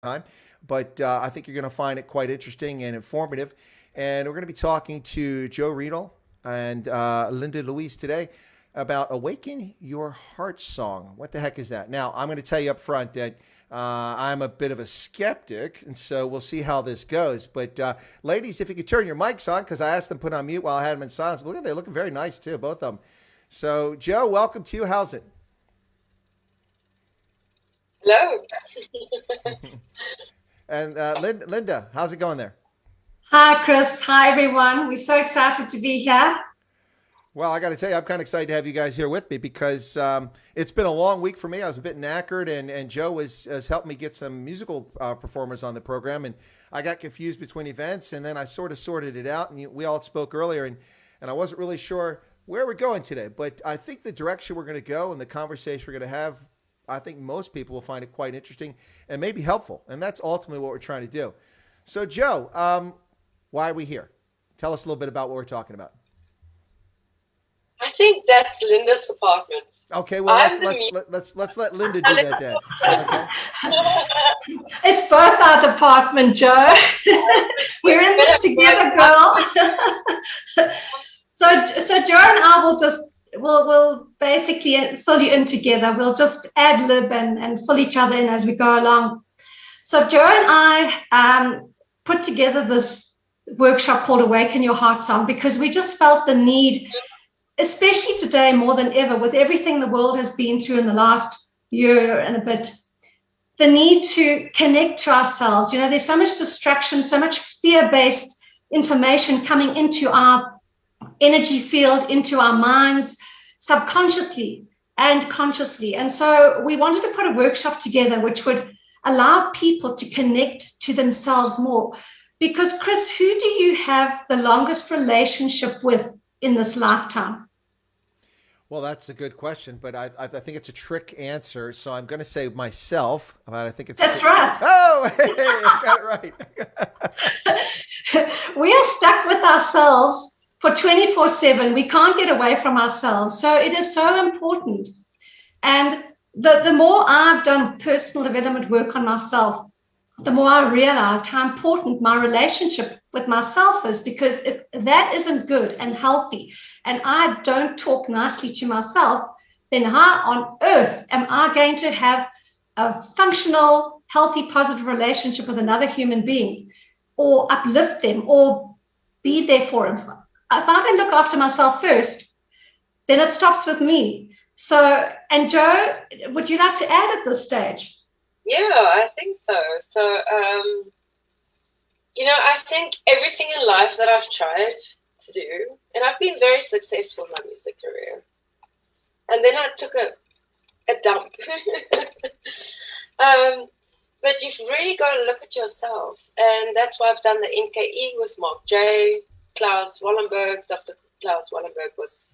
time, but I think you're going to find it quite interesting and informative. And we're going to be talking to Joe Riedel and Linda Luiz today about Awaken Your Heart Song. What the heck is that? Now, I'm going to tell you up front that I'm a bit of a skeptic, and so we'll see how this goes. But ladies, if you could turn your mics on, because I asked them to put on mute while I had them in silence. Look at they're looking very nice too, both of them. So, Joe, welcome to you. How's it? Hello. And Linda, how's it going there? Hi, Chris. Hi, everyone. We're so excited to be here. Well, I got to tell you, I'm kind of excited to have you guys here with me because it's been a long week for me. I was a bit knackered, and Joe has helped me get some musical performers on the program, and I got confused between events, and then I sort of sorted it out, and we all spoke earlier, and I wasn't really sure where we're going today, but I think the direction we're going to go and the conversation we're going to have, I think most people will find it quite interesting and maybe helpful, and that's ultimately what we're trying to do. So, Joe, why are we here? Tell us a little bit about what we're talking about. I think that's Linda's department. Okay, well let's let Linda do that then. Okay. It's both our department, Joe. We're in this together, girl. So Joe and I we'll basically fill you in together. We'll just ad lib and fill each other in as we go along. So Joe and I put together this workshop called Awaken Your Heartsong because we just felt the need, especially today more than ever, with everything the world has been through in the last year and a bit, the need to connect to ourselves. You know, there's so much distraction, so much fear-based information coming into our energy field, into our minds, subconsciously and consciously. And so we wanted to put a workshop together which would allow people to connect to themselves more. Because, Chris, who do you have the longest relationship with in this lifetime? Well, that's a good question, but I think it's a trick answer, so I'm going to say myself. But I think it's that's right. Oh, hey, I got it right. We are stuck with ourselves for 24/7. We can't get away from ourselves, so it is so important. And the more I've done personal development work on myself, the more I realized how important my relationship with myself is, because if that isn't good and healthy and I don't talk nicely to myself, then how on earth am I going to have a functional, healthy, positive relationship with another human being or uplift them or be there for them? If I don't look after myself first, then it stops with me. So, and Joe, would you like to add at this stage? Yeah, I think so. So, I think everything in life that I've tried to do, and I've been very successful in my music career, and then I took a dump. But you've really got to look at yourself, and that's why I've done the NKE with Mark J. Klaus Wallenberg. Dr. Klaus Wallenberg was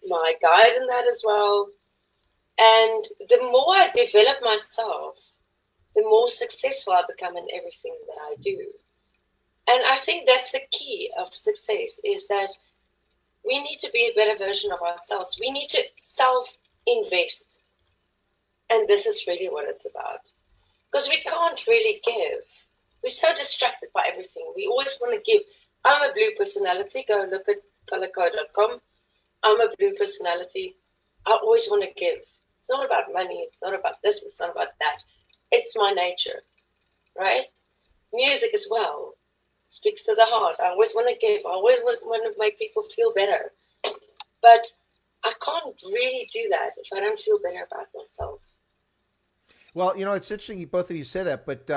my guide in that as well. And the more I develop myself, the more successful I become in everything that I do. And I think that's the key of success, is that we need to be a better version of ourselves. We need to self-invest. And this is really what it's about. Because we can't really give. We're so distracted by everything. We always want to give. I'm a blue personality. Go look at colorcode.com. I'm a blue personality. I always want to give. It's not about money. It's not about this. It's not about that. It's my nature, right? Music as well speaks to the heart. I always want to give. I always want to make people feel better. But I can't really do that if I don't feel better about myself. Well, it's interesting both of you say that, but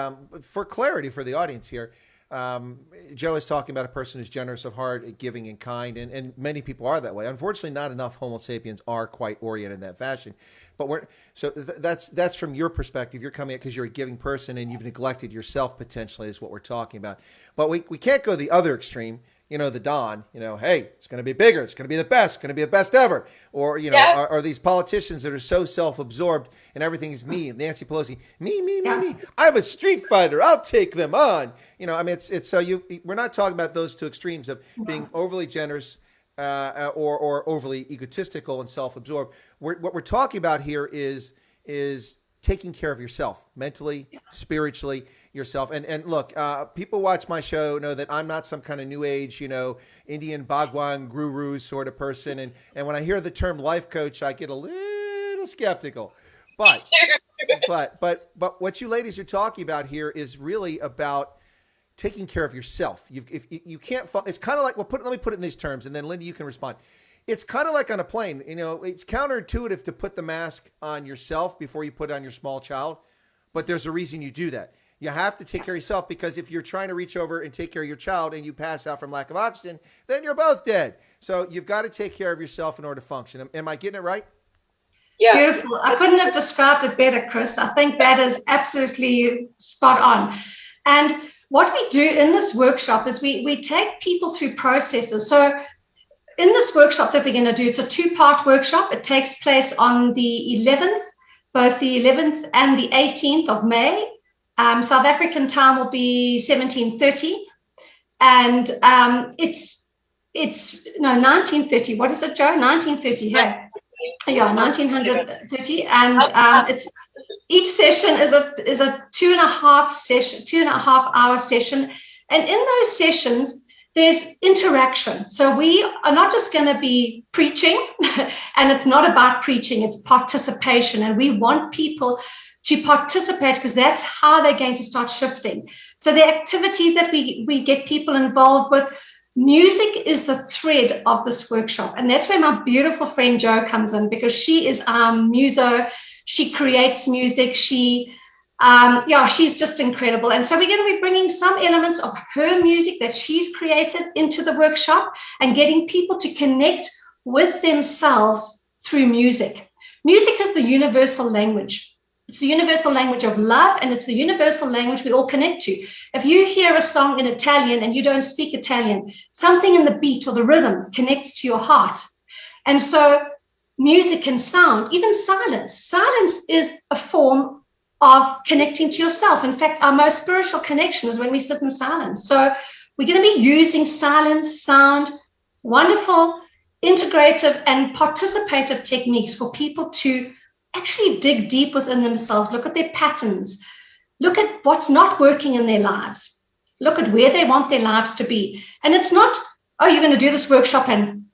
for clarity for the audience here, Joe is talking about a person who's generous of heart, giving and kind, and many people are that way. Unfortunately, not enough Homo sapiens are quite oriented in that fashion. But that's from your perspective. You're coming at because you're a giving person and you've neglected yourself potentially is what we're talking about. But we can't go the other extreme. The Don, hey, it's going to be bigger. It's going to be the best. It's going to be the best ever. Or, are these politicians that are so self-absorbed and everything is me, Nancy Pelosi, me. I'm a street fighter. I'll take them on. It's so we're not talking about those two extremes of being overly generous or overly egotistical and self-absorbed. What we're talking about here is taking care of yourself mentally, spiritually, yourself. And look, people watch my show know that I'm not some kind of new age, Indian Bhagwan guru sort of person. And when I hear the term life coach, I get a little skeptical. But what you ladies are talking about here is really about taking care of yourself. If you can't, it's kind of like, let me put it in these terms, and then Linda, you can respond. It's kind of like on a plane. It's counterintuitive to put the mask on yourself before you put it on your small child, but there's a reason you do that. You have to take care of yourself, because if you're trying to reach over and take care of your child and you pass out from lack of oxygen, then you're both dead. So you've got to take care of yourself in order to function. Am I getting it right? Yeah. Beautiful. I couldn't have described it better, Chris. I think that is absolutely spot on. And what we do in this workshop is we take people through processes. So in this workshop that we're going to do, it's a 2-part workshop. It takes place on the 11th, both the 11th and the 18th of May. South African time will be 17:30. And it's 1930. What is it, Joe? 1930. Hey. Yeah, 1930. And it's each session is a 2.5 hour session. And in those sessions, there's interaction. So we are not just going to be preaching, and it's not about preaching, it's participation. And we want people to participate, because that's how they're going to start shifting. So the activities that we get people involved with, music is the thread of this workshop. And that's where my beautiful friend Jo comes in, because she is our muso. She creates music. She's just incredible. And so we're going to be bringing some elements of her music that she's created into the workshop, and getting people to connect with themselves through music. Music is the universal language. It's the universal language of love, and it's the universal language we all connect to. If you hear a song in Italian and you don't speak Italian, something in the beat or the rhythm connects to your heart. And so music and sound, even silence is a form of connecting to yourself. In fact, our most spiritual connection is when we sit in silence. So we're going to be using silence, sound, wonderful, integrative and participative techniques for people to actually dig deep within themselves, look at their patterns, look at what's not working in their lives, look at where they want their lives to be. And it's not, you're going to do this workshop and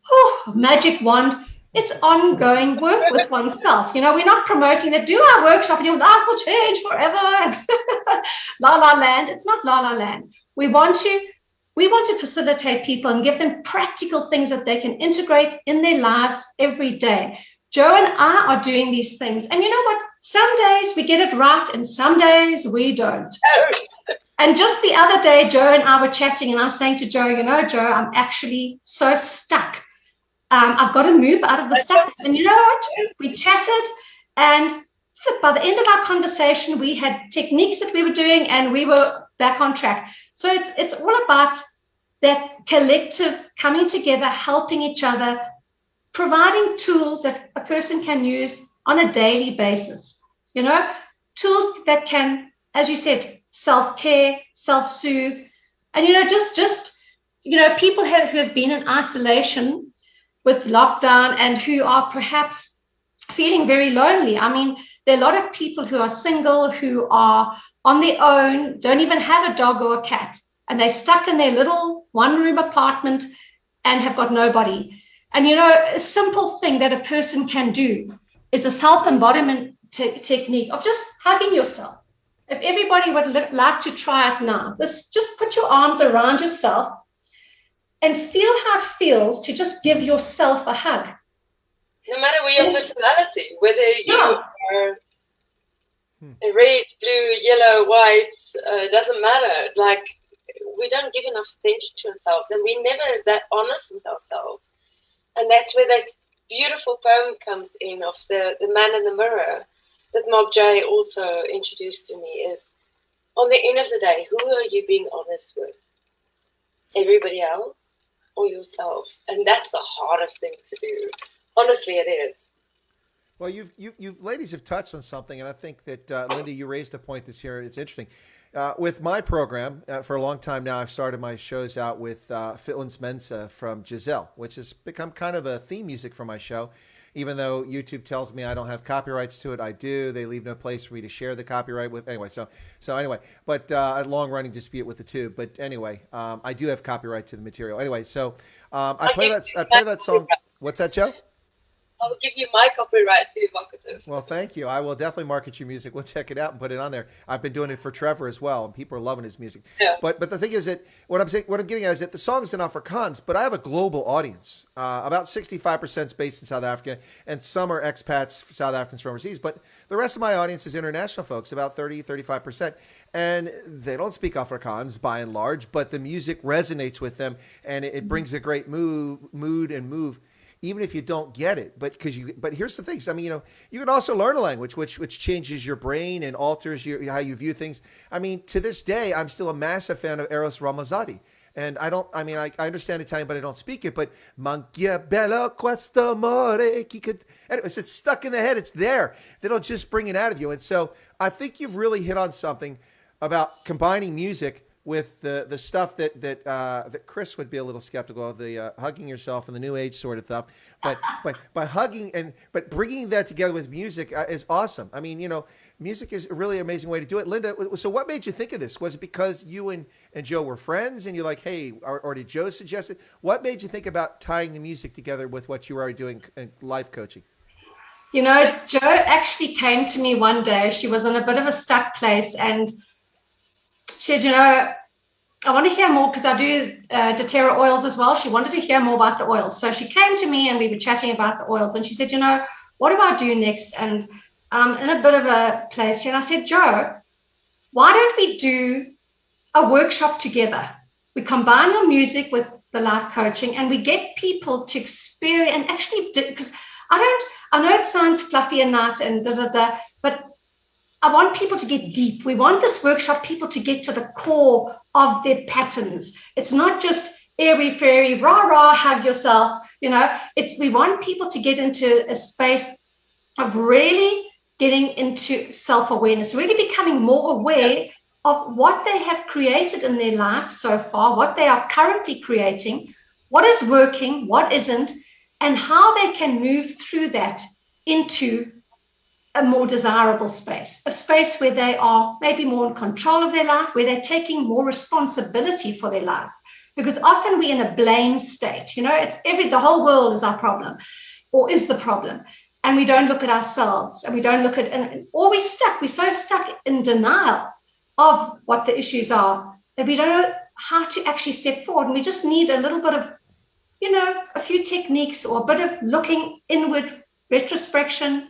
magic wand. It's ongoing work with oneself. We're not promoting that, do our workshop and your life will change forever. La la land. It's not la la land. We want to facilitate people and give them practical things that they can integrate in their lives every day. Jo and I are doing these things. And you know what? Some days we get it right and some days we don't. And just the other day, Jo and I were chatting, and I was saying to Jo, Jo, I'm actually so stuck. I've got to move out of the stuck. And you know what? We chatted, and by the end of our conversation, we had techniques that we were doing, and we were back on track. So it's all about that collective coming together, helping each other, providing tools that a person can use on a daily basis, tools that can, as you said, self-care, self-soothe. And, just people who have been in isolation with lockdown and who are perhaps feeling very lonely. I mean, there are a lot of people who are single, who are on their own, don't even have a dog or a cat, and they're stuck in their little one-room apartment and have got nobody. And, a simple thing that a person can do is a self-embodiment technique of just hugging yourself. If everybody would like to try it now, just put your arms around yourself and feel how it feels to just give yourself a hug. No matter where your personality, whether you are red, blue, yellow, white, doesn't matter. Like, we don't give enough attention to ourselves, and we're never that honest with ourselves. And that's where that beautiful poem comes in of the man in the mirror that Mob J also introduced to me is, on the end of the day, who are you being honest with? Everybody else or yourself? And that's the hardest thing to do. Honestly, it is. Well, you ladies have touched on something, and I think that, Linda, you raised a point that's here. It's interesting. With my program, for a long time now, I've started my shows out with Fitlins Mensa from Giselle, which has become kind of a theme music for my show. even though YouTube tells me I don't have copyrights to it, I do. They leave no place for me to share the copyright with. Anyway, so anyway, but a long running dispute with the tube. But anyway, I do have copyright to the material. Anyway, so I play that song. What's that, Joe? I will give you my copyright to evocative. Well, thank you. I will definitely market your music. We'll check it out and put it on there. I've been doing it for Trevor as well, and people are loving his music. Yeah. But the thing is that what I'm getting at is that the song is in Afrikaans, but I have a global audience. About 65% is based in South Africa, and some are expats, South Africans from overseas. But the rest of my audience is international folks, about 35%. And they don't speak Afrikaans by and large, but the music resonates with them, and it brings a great mood and move. Even if you don't get it, but here's the things. I mean, you can also learn a language, which changes your brain and alters how you view things. I mean, to this day, I'm still a massive fan of Eros Ramazzotti. And I understand Italian, but I don't speak it. But Mangia Bella questo amore. Anyways, it's stuck in the head. It's there. They don't just bring it out of you. And so I think you've really hit on something about combining music with the stuff that Chris would be a little skeptical of, the hugging yourself and the new age sort of stuff, but by hugging but bringing that together with music is awesome. I mean, music is a really amazing way to do it. Linda, so what made you think of this? Was it because you and Joe were friends and you're like, hey, or did Joe suggest it? What made you think about tying the music together with what you were already doing in life coaching? Joe actually came to me one day. She was in a bit of a stuck place, and she said, I want to hear more, because I do doTERRA oils as well. She wanted to hear more about the oils. So she came to me and we were chatting about the oils, and she said, what do I do next? And I'm in a bit of a place here. And I said, Joe, why don't we do a workshop together? We combine your music with the life coaching, and we get people to experience and actually, because I know it sounds fluffy and nice and but I want people to get deep. We want this workshop people to get to the core of their patterns. It's not just airy fairy, rah, rah, hug yourself. We want people to get into a space of really getting into self-awareness, really becoming more aware of what they have created in their life so far, what they are currently creating, what is working, what isn't, and how they can move through that into a more desirable space, a space where they are maybe more in control of their life, where they're taking more responsibility for their life. Because often we're in a blame state, the whole world is our problem, or is the problem. And we don't look at ourselves, and we don't look at, or we're so stuck in denial of what the issues are, that we don't know how to actually step forward. And we just need a little bit of, a few techniques, or a bit of looking inward, retrospection.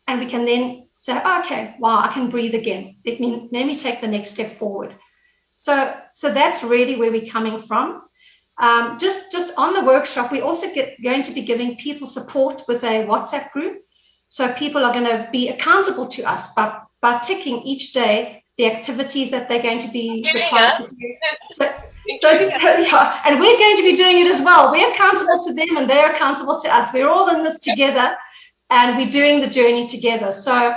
And we can then say, okay, wow, I can breathe again. Let me take the next step forward. So that's really where we're coming from. Just on the workshop, we also going to be giving people support with a WhatsApp group. So people are going to be accountable to us by ticking each day the activities that they're going to be required to do. And we're going to be doing it as well. We're accountable to them, and they're accountable to us. We're all in this together. And we're doing the journey together. So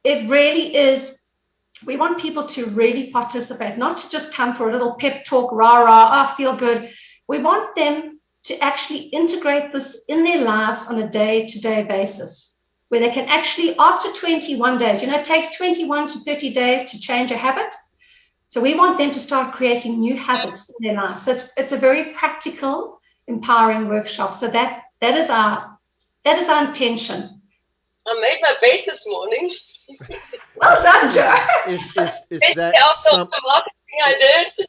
it really is, we want people to really participate, not to just come for a little pep talk, rah, feel good. We want them to actually integrate this in their lives on a day-to-day basis, where they can actually, after 21 days, it takes 21 to 30 days to change a habit. So we want them to start creating new habits in their life. So it's a very practical, empowering workshop. So that is our intention. I made my bed this morning. Well done, Joe.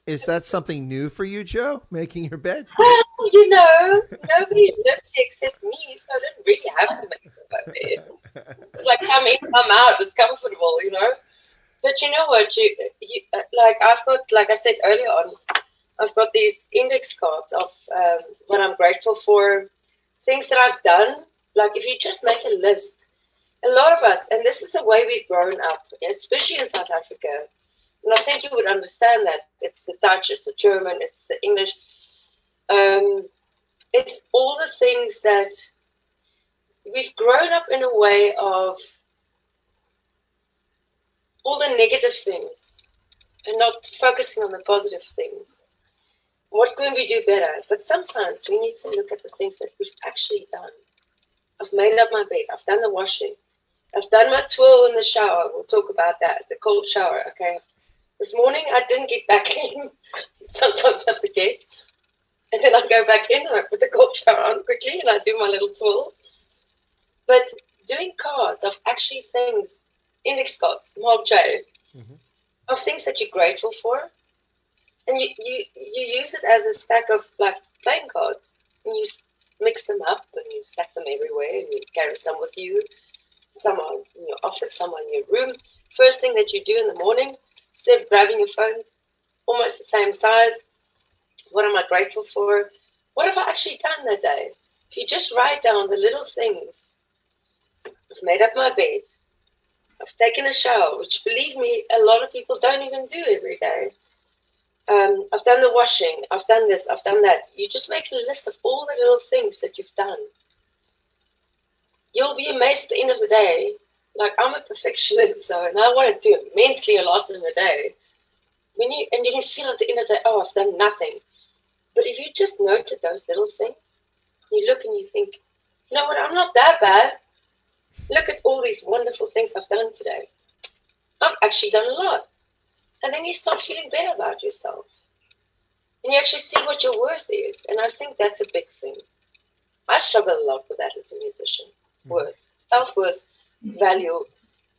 Is that something new for you, Joe? Making your bed? Well, nobody lives here except me, so I didn't really have to make my bed. It's like come in, come out. It's comfortable, But you know what? I've got, like I said earlier on, I've got these index cards of what I'm grateful for, things that I've done. Like if you just make a list, a lot of us, and this is the way we've grown up, especially in South Africa, and I think you would understand that. It's the Dutch, it's the German, it's the English. It's all the things that we've grown up in a way of all the negative things and not focusing on the positive things. What can we do better? But sometimes we need to look at the things that we've actually done. I've made up my bed. I've done the washing. I've done my twirl in the shower. We'll talk about that, the cold shower, okay? This morning, I didn't get back in. Sometimes I forget. And then I go back in and I put the cold shower on quickly and I do my little twirl. But doing cards of actually things, index cards, Mark J, of things that you're grateful for. And you use it as a stack of like playing cards. And you mix them up and you stack them everywhere and you carry some with you, some are in your office, some are in your room. First thing that you do in the morning, instead of grabbing your phone, almost the same size, what am I grateful for? What have I actually done that day? If you just write down the little things, I've made up my bed, I've taken a shower, which believe me, a lot of people don't even do every day. I've done the washing, I've done this, I've done that. You just make a list of all the little things that you've done. You'll be amazed at the end of the day. Like, I'm a perfectionist, and I want to do immensely a lot in the day. And you feel at the end of the day, oh, I've done nothing. But if you just noted those little things, you look and you think, you know what, I'm not that bad. Look at all these wonderful things I've done today. I've actually done a lot. And then you start feeling better about yourself. And you actually see what your worth is. And I think that's a big thing. I struggle a lot with that as a musician. Worth, self-worth, value.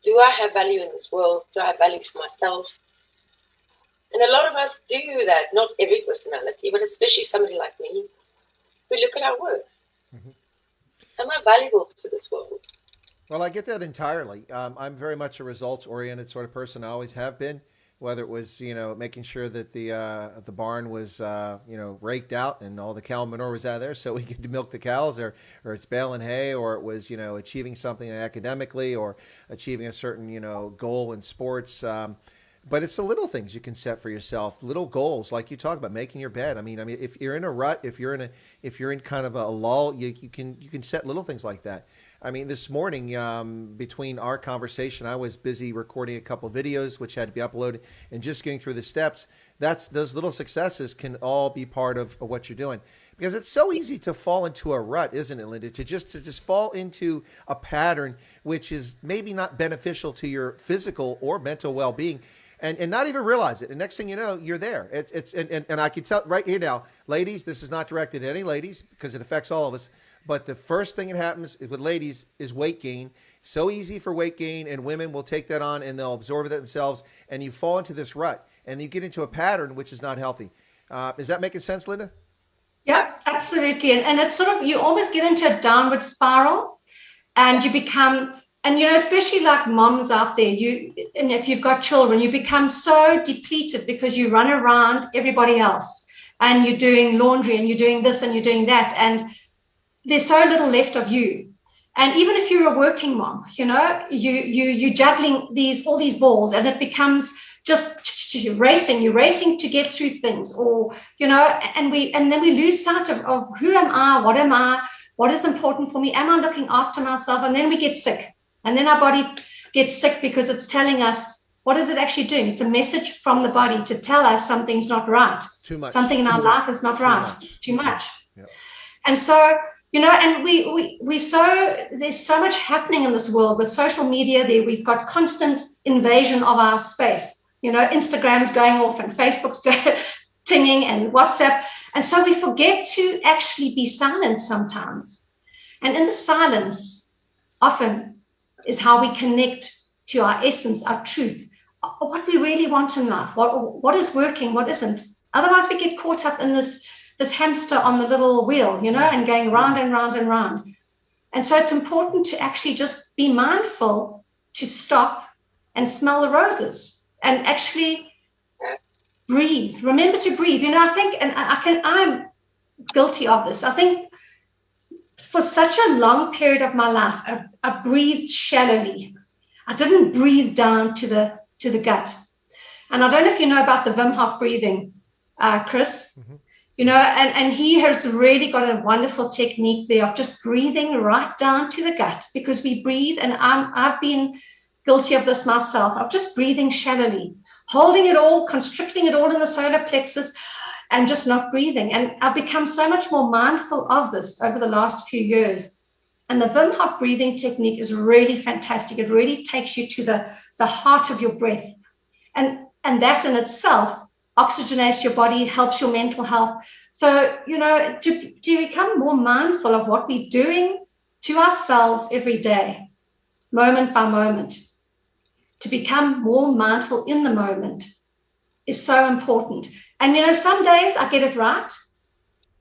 Do I have value in this world? Do I have value for myself? And a lot of us do that. Not every personality, but especially somebody like me. We look at our worth. Am I valuable to this world? Well, I get that entirely. I'm very much a results-oriented sort of person. I always have been. Whether it was, making sure that the barn was, raked out and all the cow manure was out of there so we could milk the cows, or it's baling hay, or it was, achieving something academically or achieving a certain, goal in sports. But it's the little things you can set for yourself, little goals, like you talk about, making your bed. I mean, if you're in a rut, if you're in kind of a lull, you can set little things like that. I mean, this morning, between our conversation, I was busy recording a couple of videos, which had to be uploaded, and just getting through the steps. Those little successes can all be part of what you're doing. Because it's so easy to fall into a rut, isn't it, Linda? To just fall into a pattern which is maybe not beneficial to your physical or mental well-being. And not even realize it. And next thing you know, you're there. And I can tell right here now, ladies, this is not directed at any ladies because it affects all of us. But the first thing that happens with ladies is weight gain. So easy for weight gain, and women will take that on and they'll absorb it themselves. And you fall into this rut and you get into a pattern which is not healthy. Is that making sense, Linda? Yeah, absolutely. And it's sort of, you almost get into a downward spiral and you become... And, especially like moms out there, and if you've got children, you become so depleted because you run around everybody else and you're doing laundry and you're doing this and you're doing that. And there's so little left of you. And even if you're a working mom, you're juggling all these balls, and it becomes just you're racing to get through things, or, and then we lose sight of who am I, what is important for me? Am I looking after myself? And then we get sick. And then our body gets sick because it's telling us, what is it actually doing? It's a message from the body to tell us something's not right. Too much. Something in our life is not right. It's too much. Yep. And so, and there's so much happening in this world with social media. We've got constant invasion of our space. Instagram's going off and Facebook's tinging and WhatsApp. And so we forget to actually be silent sometimes. And in the silence, often, is how we connect to our essence, our truth, what we really want in life, what is working, what isn't. Otherwise, we get caught up in this hamster on the little wheel, and going round and round and round. And so it's important to actually just be mindful to stop and smell the roses and actually breathe. Remember to breathe. I think, and I'm guilty of this. I think for such a long period of my life, I breathed shallowly. I didn't breathe down to the gut. And I don't know if you know about the Wim Hof breathing, Chris. Mm-hmm. And he has really got a wonderful technique there of just breathing right down to the gut, because we breathe, and I've been guilty of this myself, of just breathing shallowly, holding it all, constricting it all in the solar plexus, and just not breathing. And I've become so much more mindful of this over the last few years. And the Wim Hof breathing technique is really fantastic. It really takes you to the heart of your breath. And that in itself oxygenates your body, helps your mental health. So, to become more mindful of what we're doing to ourselves every day, moment by moment, to become more mindful in the moment is so important. And, some days I get it right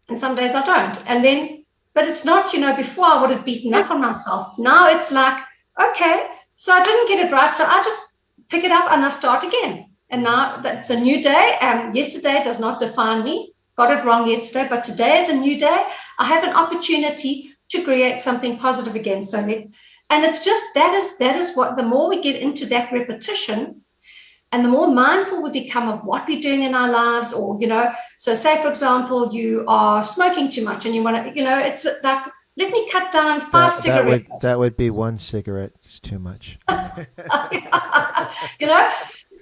and some days I don't. But it's not, before I would have beaten up on myself. Now it's like, okay, so I didn't get it right. So I just pick it up and I start again. And now that's a new day. Yesterday does not define me. Got it wrong yesterday, but today is a new day. I have an opportunity to create something positive again. And it's just, that is what, the more we get into that repetition and the more mindful we become of what we're doing in our lives, or, so say, for example, you are smoking too much and you want to, it's like, let me cut down 5 cigarettes. That would be 1 cigarette. It's too much.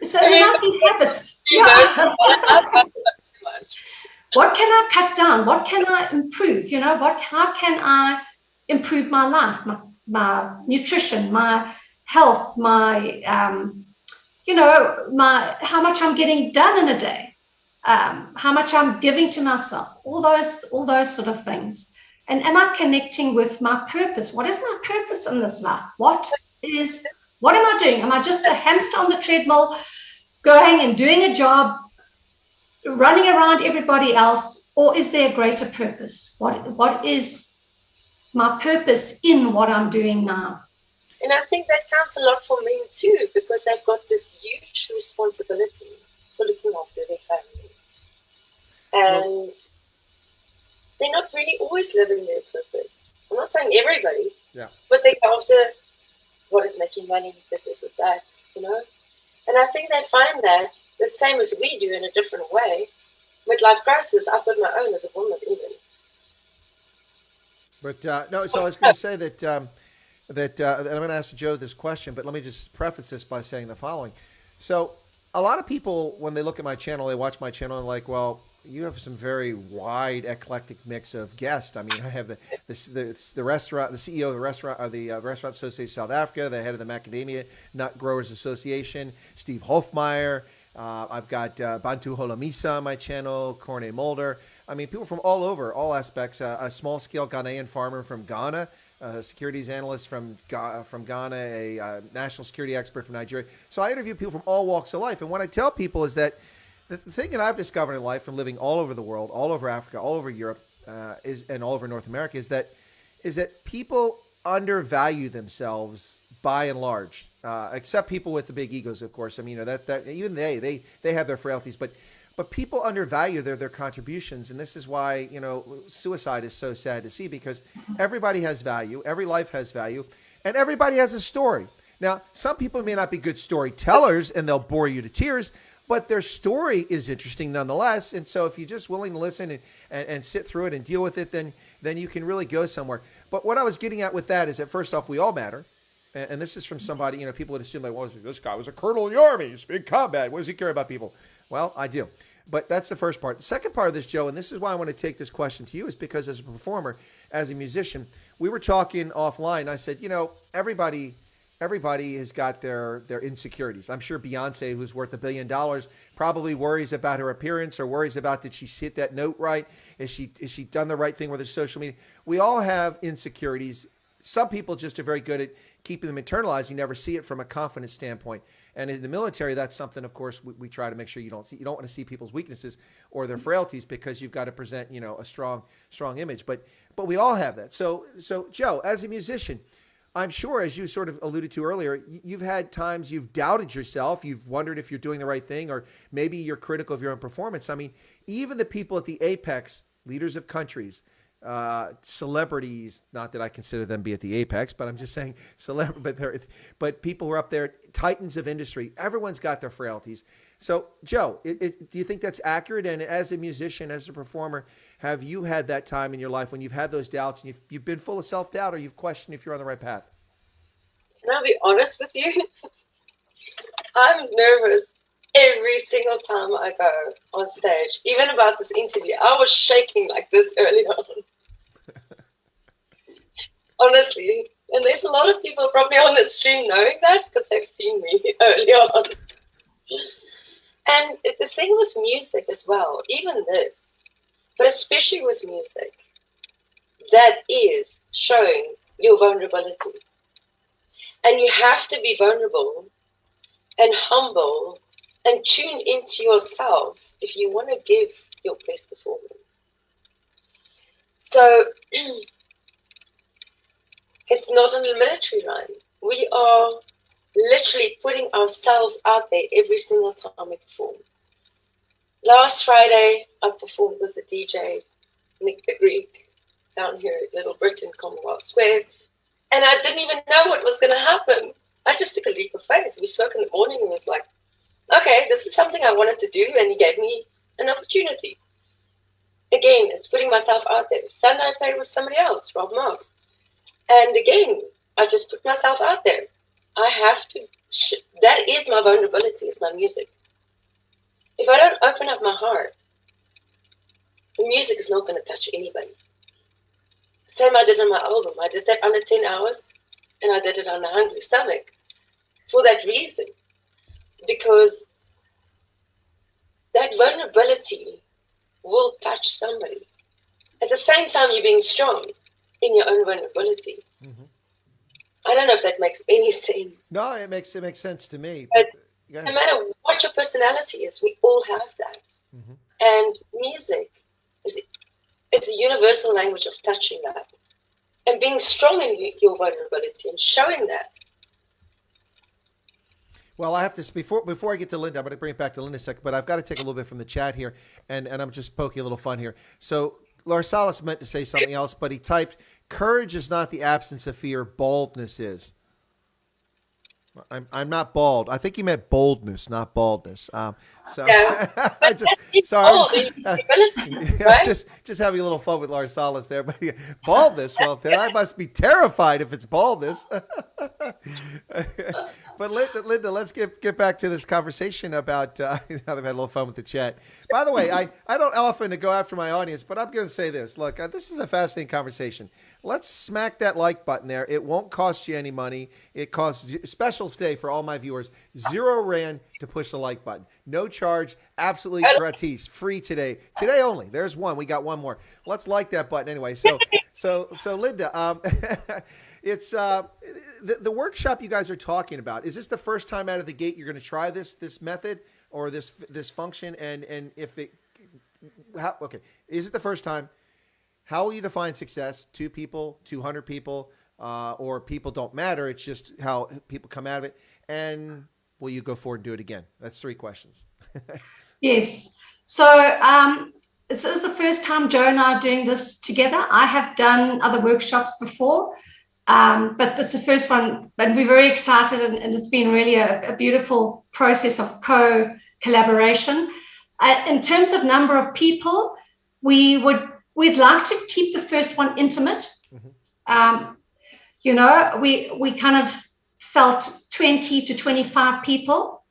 So there might be habits. Yeah. What can I cut down? What can I improve? How can I improve my life, my nutrition, my health, my, how much I'm getting done in a day, how much I'm giving to myself, all those sort of things. And am I connecting with my purpose? What is my purpose in this life? What am I doing? Am I just a hamster on the treadmill, going and doing a job, running around everybody else, or is there a greater purpose? What is my purpose in what I'm doing now? And I think that counts a lot for men too, because they've got this huge responsibility for looking after their families. And they're not really always living their purpose. I'm not saying everybody, but they go after what is making money, this is that, And I think they find that the same as we do in a different way. Midlife crisis, I've got my own as a woman even. But so I was going to say that and I'm going to ask Joe this question, but let me just preface this by saying the following. So a lot of people, when they look at my channel, they watch my channel and like, well, you have some very wide, eclectic mix of guests. I mean, I have the restaurant, the CEO of the Restaurant Association of South Africa, the head of the Macadamia Nut Growers Association, Steve Hofmeyer. I've got Bantu Holomisa on my channel, Corne Mulder. I mean, people from all over, all aspects. A small-scale Ghanaian farmer from Ghana, a securities analyst from Ghana, a national security expert from Nigeria. So I interview people from all walks of life. And what I tell people is that the thing that I've discovered in life from living all over the world, all over Africa, all over Europe, and all over North America is that people undervalue themselves by and large, except people with the big egos, of course. I mean, that even they have their frailties, but people undervalue their contributions, and this is why suicide is so sad to see, because everybody has value, every life has value, and everybody has a story. Now, some people may not be good storytellers, and they'll bore you to tears, but their story is interesting nonetheless. And so if you're just willing to listen and sit through it and deal with it, then you can really go somewhere. But what I was getting at with that is that, first off, we all matter. And this is from somebody, people would assume, like, well, this guy was a colonel in the army. He's in combat. What does he care about people? Well, I do. But that's the first part. The second part of this, Joe, and this is why I want to take this question to you, is because as a performer, as a musician, we were talking offline. I said, everybody has got their insecurities. I'm sure Beyonce, who's worth $1 billion, probably worries about her appearance or worries about, did she hit that note right? Is she done the right thing with her social media? We all have insecurities. Some people just are very good at keeping them internalized. You never see it from a confidence standpoint. And in the military, that's something, of course, we try to make sure you don't see. You don't want to see people's weaknesses or their frailties, because you've got to present, a strong image. But we all have that. So Joe, as a musician, I'm sure, as you sort of alluded to earlier, you've had times you've doubted yourself. You've wondered if you're doing the right thing, or maybe you're critical of your own performance. I mean, even the people at the apex, leaders of countries, celebrities, not that I consider them be at the apex, but I'm just saying but people who are up there, titans of industry, everyone's got their frailties. So Joe, do you think that's accurate? And as a musician, as a performer, have you had that time in your life when you've had those doubts and you've been full of self-doubt, or you've questioned if you're on the right path? Can I be honest with you? I'm nervous every single time I go on stage. Even about this interview, I was shaking like this early on. honestly. And there's a lot of people probably on the stream knowing that because they've seen me earlier on. And the thing with music as well, even this, but especially with music, that is showing your vulnerability. And you have to be vulnerable and humble and tune into yourself if you want to give your best performance. So it's not on a military line. We are literally putting ourselves out there every single time we perform. Last Friday, I performed with the DJ, Nick the Greek, down here at Little Britain, Commonwealth Square, and I didn't even know what was going to happen. I just took a leap of faith. We spoke in the morning and was like, okay, this is something I wanted to do, and he gave me an opportunity. Again, it's putting myself out there. Sunday I played with somebody else, Rob Marks. And again, I just put myself out there. I have to, that is my vulnerability, is my music. If I don't open up my heart, the music is not going to touch anybody. Same I did on my album. I did that under 10 hours, and I did it on a hungry stomach for that reason. Because that vulnerability will touch somebody. At the same time, you're being strong in your own vulnerability. Mm-hmm. I don't know if that makes any sense. No, it makes sense to me. But no matter what your personality is, we all have that. Mm-hmm. And music it's a universal language of touching that. And being strong in your vulnerability and showing that. Well, I have to, before I get to Linda, I'm going to bring it back to Linda in a second, but I've got to take a little bit from the chat here, and I'm just poking a little fun here. So Larsalis meant to say something else, but he typed, courage is not the absence of fear, boldness is. I'm not bald. I think he meant boldness, not baldness. So yeah, I just right? just having a little fun with Larsalis there. But baldness, well, then I must be terrified if it's baldness. But Linda, let's get back to this conversation about now they've had a little fun with the chat. By the way, I don't often go after my audience, but I'm going to say this. Look, this is a fascinating conversation. Let's smack that like button there. It won't cost you any money. It costs, special today for all my viewers, 0 Rand to push the like button. No charge, absolutely gratis, free today. Today only. There's one. We got one more. Let's like that button anyway. So Linda, it's the workshop you guys are talking about. Is this the first time out of the gate you're going to try this method or this function? And if it, is it the first time? How will you define success? 2 people, 200 people, or people don't matter? It's just how people come out of it. And will you go forward and do it again? That's 3 questions. Yes. So this is the first time Joe and I are doing this together. I have done other workshops before, but it's the first one. But we're very excited, and it's been really a beautiful process of co-collaboration. In terms of number of people, we'd like to keep the first one intimate. Mm-hmm. We kind of felt 20 to 25 people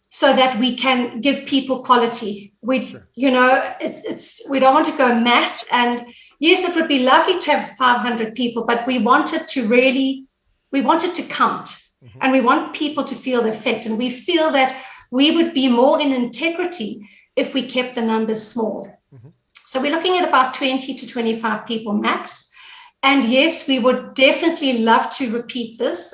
so that we can give people quality. Sure. We don't want to go mass. And yes, it would be lovely to have 500 people, but we wanted to count. Mm-hmm. And we want people to feel the effect. And we feel that we would be more in integrity if we kept the numbers small. Mm-hmm. So we're looking at about 20 to 25 people max. And yes, we would definitely love to repeat this.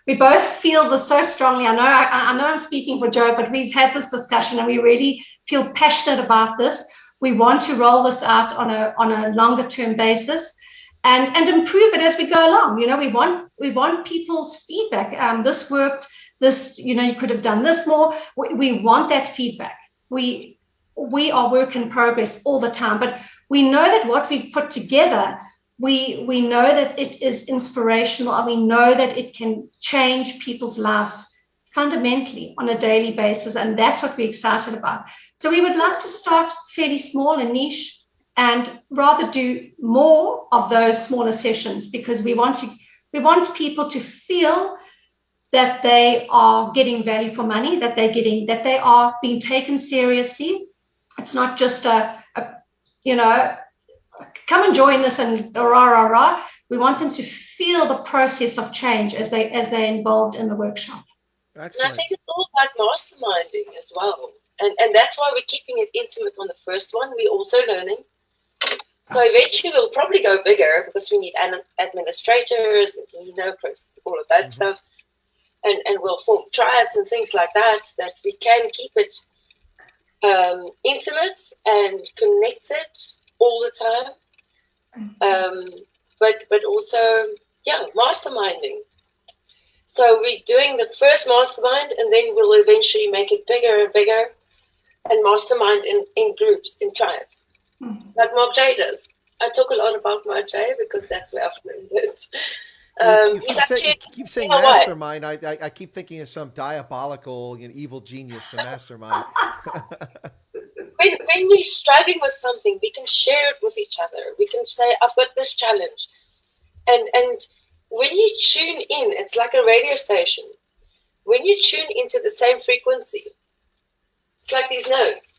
We both feel this so strongly. I know I'm speaking for Joe, but we've had this discussion and we really feel passionate about this. We want to roll this out on a longer term basis and improve it as we go along. We want people's feedback. This worked. This, you could have done this more. We want that feedback. We are work in progress all the time, but we know that what we've put together, we know that it is inspirational, and we know that it can change people's lives fundamentally on a daily basis, and that's what we're excited about. So we would like to start fairly small and niche and rather do more of those smaller sessions, because we want people to feel that they are getting value for money, that they are being taken seriously. It's not just come and join this and rah, rah, rah. We want them to feel the process of change as they're involved in the workshop. Excellent. And I think it's all about masterminding as well. And that's why we're keeping it intimate on the first one. We're also learning. So eventually we'll probably go bigger because we need administrators and, Chris, all of that stuff. And we'll form tribes and things like that we can keep it intimate and connected all the time. But also, masterminding. So we're doing the first mastermind, and then we'll eventually make it bigger and bigger and mastermind in groups, in tribes. Like Mark J does. I talk a lot about Mark J because that's where I've learned it. You keep saying mastermind. I keep thinking of some diabolical, evil genius, a mastermind. When we're striving with something, we can share it with each other. We can say, I've got this challenge. And when you tune in, it's like a radio station. When you tune into the same frequency, it's like these notes.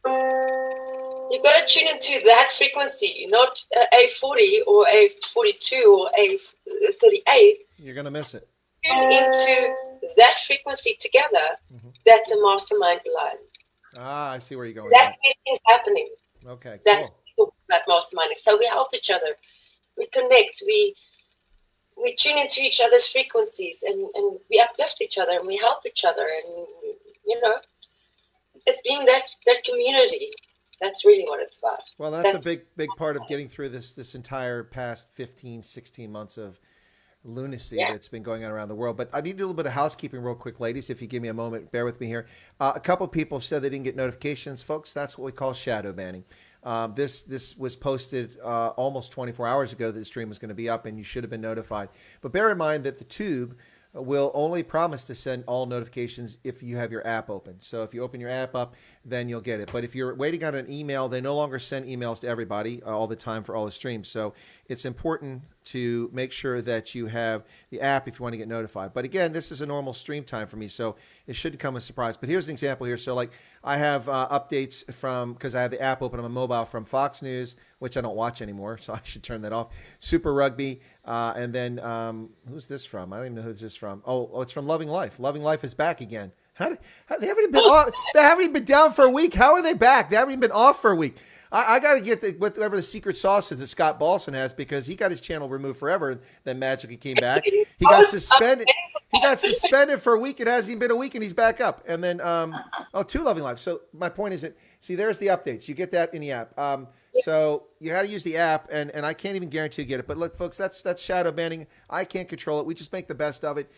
You've got to tune into that frequency, not A40 or A42 or A38. You're going to miss it. Tune into that frequency together. That's a mastermind alliance. Ah, I see where you're going. That's where things happening. Okay, That's cool. That masterminding. So we help each other. We connect. We tune into each other's frequencies and we uplift each other and we help each other. And, it's being that community. That's really what it's about. Well, that's a big part of getting through this entire past 15, 16 months of lunacy that's been going on around the world. But I need to do a little bit of housekeeping real quick, ladies, if you give me a moment. Bear with me here. A couple people said they didn't get notifications. Folks, that's what we call shadow banning. This was posted almost 24 hours ago that the stream was going to be up, and you should have been notified. But bear in mind that the tube will only promise to send all notifications if you have your app open. So if you open your app up, then you'll get it. But if you're waiting on an email, they no longer send emails to everybody all the time for all the streams. So it's important to make sure that you have the app if you want to get notified. But again, this is a normal stream time for me, so it shouldn't come as a surprise. But here's an example here. So like I have updates from, because I have the app open on my mobile, from Fox News, which I don't watch anymore, so I should turn that off. Super Rugby, and then who's this from? I don't even know who this is from. Oh, it's from Loving Life. Loving Life is back again. They haven't been off, they haven't even been down for a week. How are they back? They haven't even been off for a week. I got to get whatever the secret sauce is that Scott Balson has, because he got his channel removed forever, then magically came back. He got suspended. He got suspended for a week. It hasn't even been a week, and he's back up. And then, two Loving Life. So my point is that, see, there's the updates. You get that in the app. So you got to use the app, and I can't even guarantee you get it. But look, folks, that's shadow banning. I can't control it. We just make the best of it.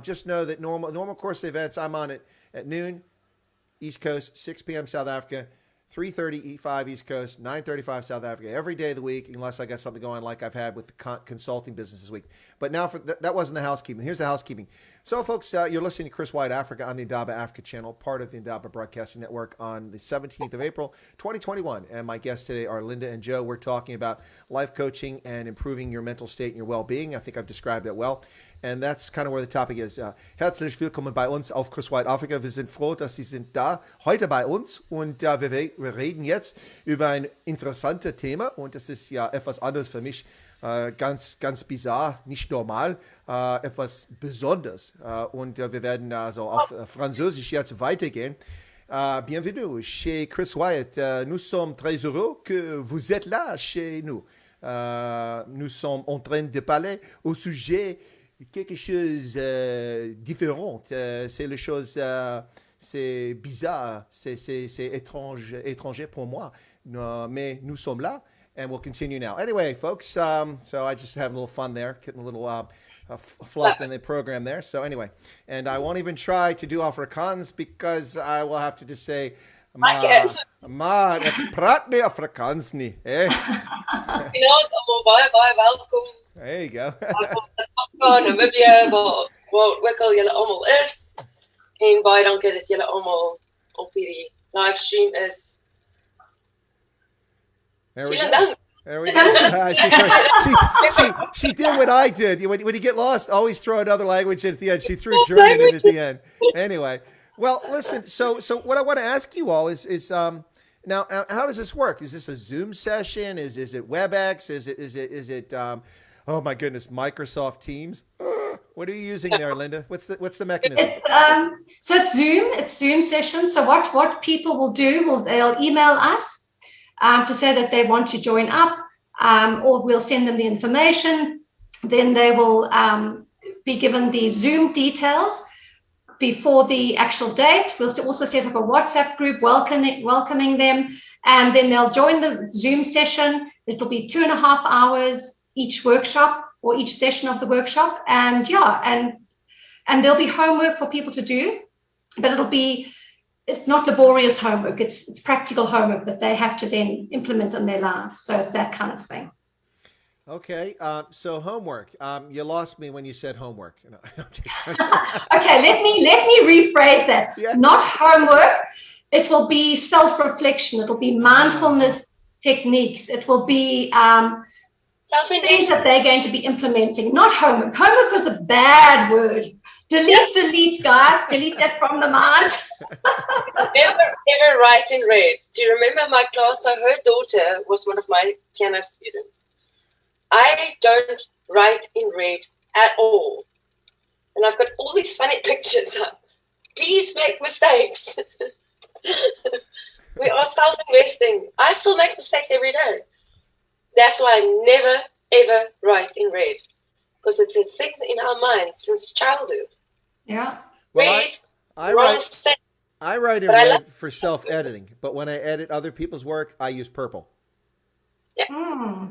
Just know that normal course events, I'm on it at noon, East Coast, 6 p.m. South Africa, 3:30 E5 East Coast, 9:35 South Africa, every day of the week, unless I got something going on like I've had with the consulting business this week. But now that wasn't the housekeeping. Here's the housekeeping. So, folks, you're listening to Chris Wyatt Africa on the Indaba Africa channel, part of the Indaba Broadcasting Network, on the 17th of April, 2021. And my guests today are Linda and Joe. We're talking about life coaching and improving your mental state and your well-being. I think I've described that well. And that's kind of where the topic is. Herzlich willkommen bei uns auf Chris Wyatt Africa. Wir sind froh, dass Sie sind da heute bei uns. Und wir reden jetzt über ein interessantes Thema. Und das ist ja etwas anderes für mich. Ganz bizarr, nicht normal, etwas Besonderes. Und wir werden also auf Französisch jetzt weitergehen. Bienvenue chez Chris Wyatt. Nous sommes très heureux que vous êtes là chez nous. Nous sommes en train de parler au sujet quelque chose différent. C'est les choses, c'est bizarre, c'est étranger pour moi. Mais nous sommes là, and we'll continue now. Anyway, folks, so I just have a little fun there, getting a little fluff in the program there. So anyway, and I won't even try to do Afrikaans because I will have to just say, maar ek praat nie Afrikaans nie. Eh? Baie welkom. There you go. Namibië, waar ook al julle almal is. En baie dankie dat julle almal op hierdie livestream is. There we go. There we go. She did what I did. When you get lost, always throw another language in at the end. She threw German in at the end. Anyway, well, listen. So what I want to ask you all is Now, how does this work? Is this a Zoom session? Is it WebEx? Is it oh my goodness, Microsoft Teams? What are you using there, Linda? What's the mechanism? So it's Zoom sessions. So what people will do, they'll email us to say that they want to join up, or we'll send them the information. Then they will be given the Zoom details before the actual date. We'll also set up a WhatsApp group welcoming them, and then they'll join the Zoom session. It'll be 2.5 hours each workshop or each session of the workshop, and there'll be homework for people to do, but it's not laborious homework. It's practical homework that they have to then implement in their lives. So it's that kind of thing. Okay, so homework. You lost me when you said homework. No, Okay, let me rephrase that. Yeah. Not homework. It will be self-reflection. It'll be mindfulness techniques. It will be things that they're going to be implementing. Not homework. Homework was a bad word. Delete, guys. Delete that from the mind. Never write in red. Do you remember my class? So her daughter was one of my piano students. I don't write in red at all. And I've got all these funny pictures up. Please make mistakes. We are self-investing. I still make mistakes every day. That's why I never, ever write in red. Because it's a thing in our minds since childhood. Yeah. Well, I write in red for self-editing. But when I edit other people's work, I use purple. Yeah.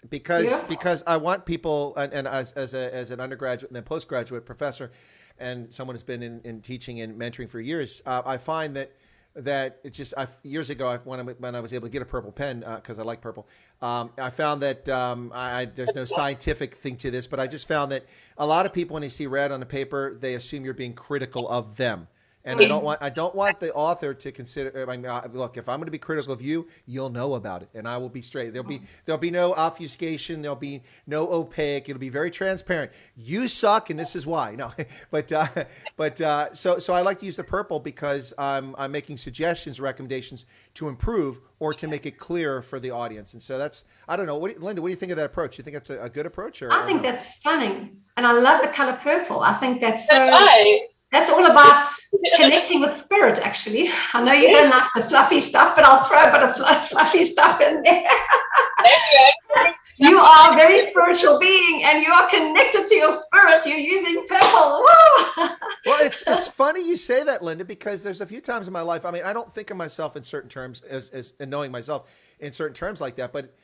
Because I want people, and as an undergraduate and then postgraduate professor, and someone who's been in teaching and mentoring for years, I find that it's just years ago when I was able to get a purple pen because I like purple, I found that there's no scientific thing to this, but I just found that a lot of people, when they see red on the paper, they assume you're being critical of them. And I don't want the author to consider. I mean, look, if I'm going to be critical of you, you'll know about it, and I will be straight. There'll be no obfuscation. There'll be no opaque. It'll be very transparent. You suck, and this is why. No, so I like to use the purple because I'm making suggestions, recommendations to improve or to make it clearer for the audience. And so I don't know, Linda, what do you think of that approach? Do you think that's a good approach? I think that's stunning, and I love the color purple. I think that's so. That's all about connecting with spirit, actually. I know you don't like the fluffy stuff, but I'll throw a bit of fluffy stuff in there. You are a very spiritual being, and you are connected to your spirit. You're using purple. Woo! Well, it's funny you say that, Linda, because there's a few times in my life. I mean, I don't think of myself in certain terms as knowing myself in certain terms like that, but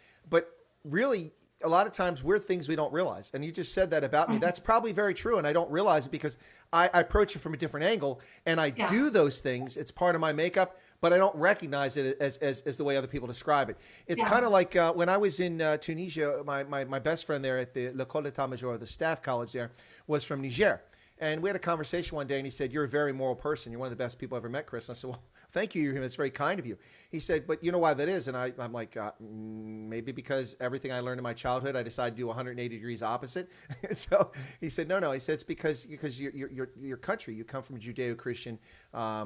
really, a lot of times we're things we don't realize. And you just said that about me. That's probably very true. And I don't realize it because I approach it from a different angle and I do those things. It's part of my makeup, but I don't recognize it as the way other people describe it. It's kind of like when I was in Tunisia, my best friend there at the L'École d'État Major, the staff college there, was from Niger. And we had a conversation one day, and he said, "You're a very moral person. You're one of the best people I ever met, Chris." And I said, "Well, thank you. That's very kind of you." He said, "But you know why that is?" And I'm like, maybe because everything I learned in my childhood, I decided to do 180 degrees opposite. So he said, no. He said, it's because your country, you come from Judeo-Christian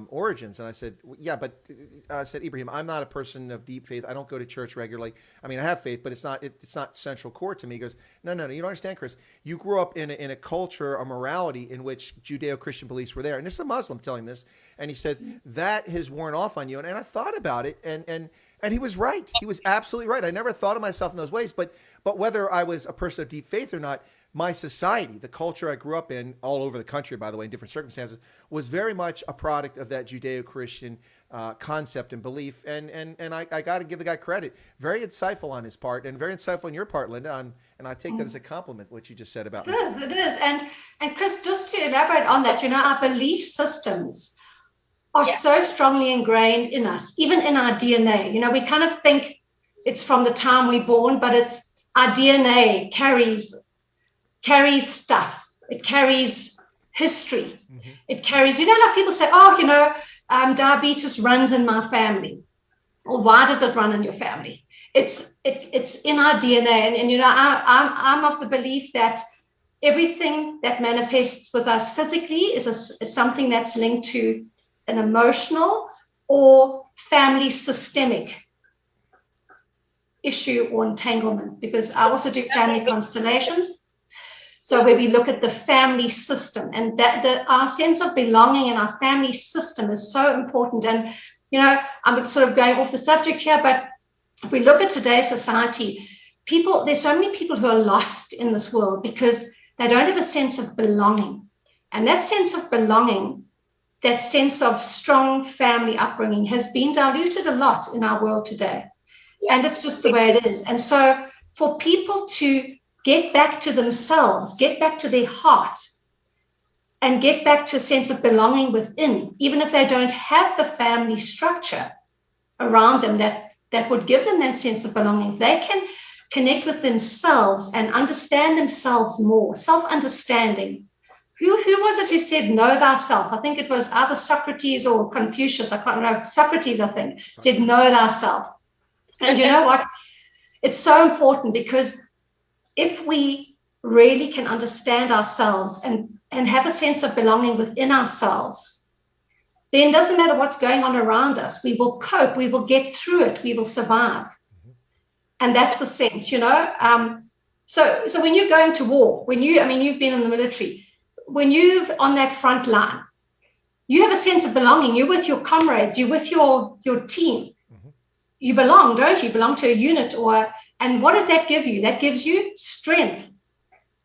origins. And I said, yeah, but I said, Ibrahim, I'm not a person of deep faith. I don't go to church regularly. I mean, I have faith, but it's not central core to me. He goes, no, you don't understand, Chris. You grew up in a culture, a morality in which Judeo-Christian beliefs were there. And this is a Muslim telling this. And he said, that has worn off on you. And I thought about it, and he was right. He was absolutely right. I never thought of myself in those ways, but whether I was a person of deep faith or not, my society, the culture I grew up in, all over the country, by the way, in different circumstances, was very much a product of that Judeo-Christian concept and belief. And I got to give the guy credit. Very insightful on his part, and very insightful on your part, Linda. And I take that as a compliment, what you just said about me. It is. And Chris, just to elaborate on that, our belief systems are so strongly ingrained in us, even in our DNA. We kind of think it's from the time we're born, but it's our DNA carries stuff. It carries history. Mm-hmm. It carries, like people say, diabetes runs in my family. Or why does it run in your family? It's in our DNA. And I'm of the belief that everything that manifests with us physically is something that's linked to an emotional or family systemic issue or entanglement, because I also do family constellations. So where we look at the family system, and that our sense of belonging in our family system is so important. And, you know, I'm sort of going off the subject here, but if we look at today's society, there's so many people who are lost in this world because they don't have a sense of belonging. And that sense of belonging, that sense of strong family upbringing has been diluted a lot in our world today. And it's just the way it is. And so for people to get back to themselves, get back to their heart, and get back to a sense of belonging within, even if they don't have the family structure around them that would give them that sense of belonging, they can connect with themselves and understand themselves more, self-understanding. Who was it who said, know thyself? I think it was either Socrates or Confucius. I can't remember. Socrates, I think, said, know thyself. And you know what? It's so important, because if we really can understand ourselves and have a sense of belonging within ourselves, then it doesn't matter what's going on around us. We will cope. We will get through it. We will survive. And that's the sense, you know. So when you're going to war, you've been in the military, when you're on that front line, you have a sense of belonging. You're with your comrades. You're with your team. You belong, don't you? You belong to a unit, and what does that give you? That gives you strength.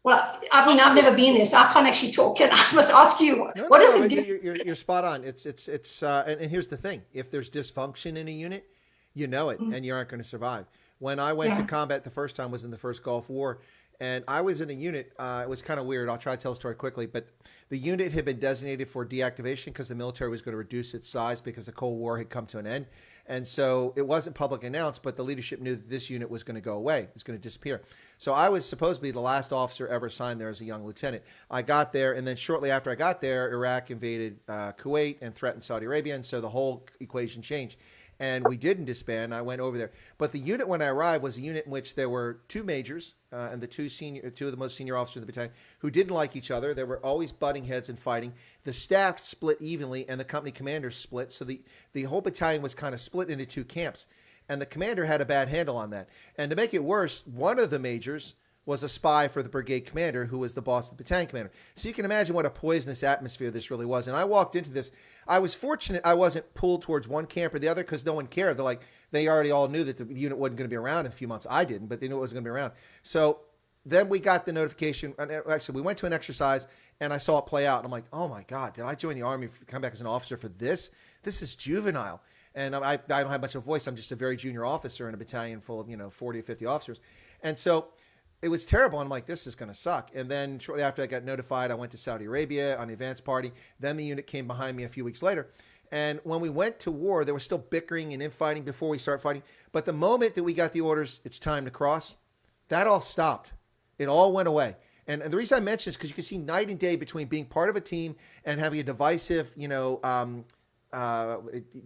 Well, I mean, I've never been there, so I can't actually talk. And I must ask you, what does it give? You're spot on. It's and here's the thing: if there's dysfunction in a unit, you know it, and you aren't going to survive. When I went to combat the first time was in the first Gulf War, and I was in a unit. It was kind of weird. I'll try to tell the story quickly, but the unit had been designated for deactivation because the military was going to reduce its size because the Cold War had come to an end. And so it wasn't public announced, but the leadership knew that this unit was going to go away. It was going to disappear. So I was supposed to be the last officer ever assigned there as a young lieutenant. I got there, and then shortly after I got there, Iraq invaded Kuwait and threatened Saudi Arabia, and so the whole equation changed. And we didn't disband. I went over there. But the unit when I arrived was a unit in which there were two majors and the two of the most senior officers of the battalion who didn't like each other. They were always butting heads and fighting. The staff split evenly, and the company commanders split. So the whole battalion was kind of split into two camps. And the commander had a bad handle on that. And to make it worse, one of the majors was a spy for the brigade commander, who was the boss of the battalion commander. So you can imagine what a poisonous atmosphere this really was. And I walked into this. I was fortunate I wasn't pulled towards one camp or the other because no one cared. They already all knew that the unit wasn't going to be around in a few months. I didn't, but they knew it wasn't going to be around. So then we got the notification. Actually, we went to an exercise, and I saw it play out. And I'm like, oh, my God, did I join the Army, come back as an officer for this? This is juvenile. And I don't have much of a voice. I'm just a very junior officer in a battalion full of 40 or 50 officers. And so it was terrible. I'm like, this is going to suck. And then shortly after I got notified, I went to Saudi Arabia on the advance party. Then the unit came behind me a few weeks later. And when we went to war, there was still bickering and infighting before we started fighting. But the moment that we got the orders, it's time to cross, that all stopped. It all went away. And the reason I mention this is because you can see night and day between being part of a team and having a divisive,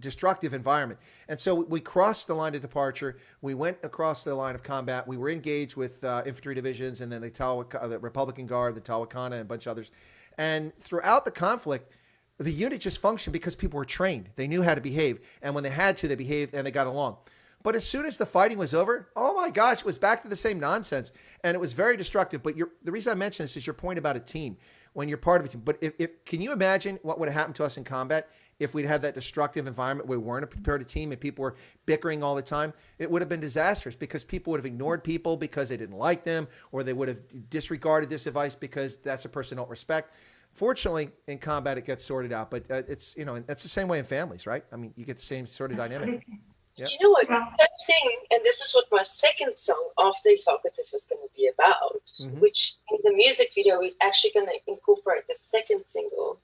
destructive environment. And so we crossed the line of departure. We went across the line of combat. We were engaged with infantry divisions, and then the Republican Guard, the Talwakana, and a bunch of others. And throughout the conflict, the unit just functioned because people were trained. They knew how to behave. And when they had to, they behaved and they got along. But as soon as the fighting was over, oh my gosh, it was back to the same nonsense. And it was very destructive. But the reason I mention this is your point about a team, when you're part of a team. But if can you imagine what would have happened to us in combat if we'd had that destructive environment where we weren't a prepared team and people were bickering all the time? It would have been disastrous because people would have ignored people because they didn't like them, or they would have disregarded this advice because that's a person they don't respect. Fortunately, in combat, it gets sorted out. But it's the same way in families, right? I mean, you get the same sort of dynamic. Yep. Do you know what? That thing, and this is what my second song, After Evocative, is going to be about, which in the music video, we're actually going to incorporate the second single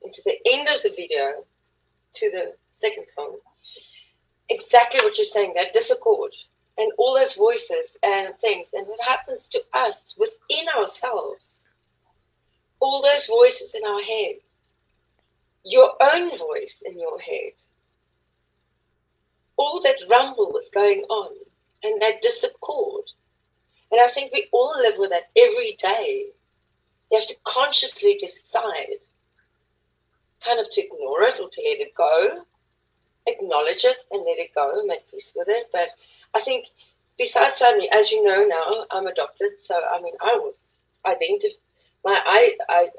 into the end of the video to the second song. Exactly what you're saying, that discord and all those voices and things, and what happens to us within ourselves. All those voices in our heads, your own voice in your head. All that rumble is going on and that discord. And I think we all live with that every day. You have to consciously decide kind of to ignore it or to let it go, acknowledge it and let it go and make peace with it. But I think besides family, as you know now, I'm adopted. So, I mean, my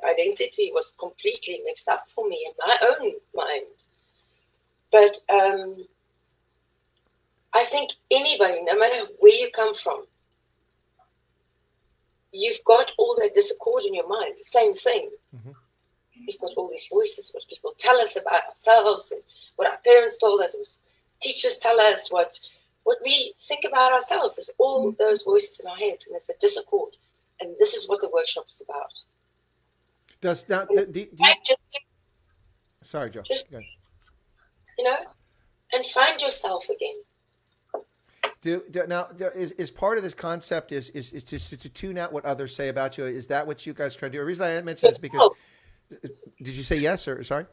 identity was completely mixed up for me in my own mind. But I think anybody, no matter where you come from, you've got all that discord in your mind, the same thing. Mm-hmm. We've got all these voices, what people tell us about ourselves and what our parents told us, teachers tell us, what we think about ourselves. There's all those voices in our heads, and there's a discord. And this is what the workshop is about. Sorry, Joe. Just, and find yourself again. Is part of this concept is to tune out what others say about you? Is that what you guys try to do? The reason I mentioned this is because, did you say yes or sorry?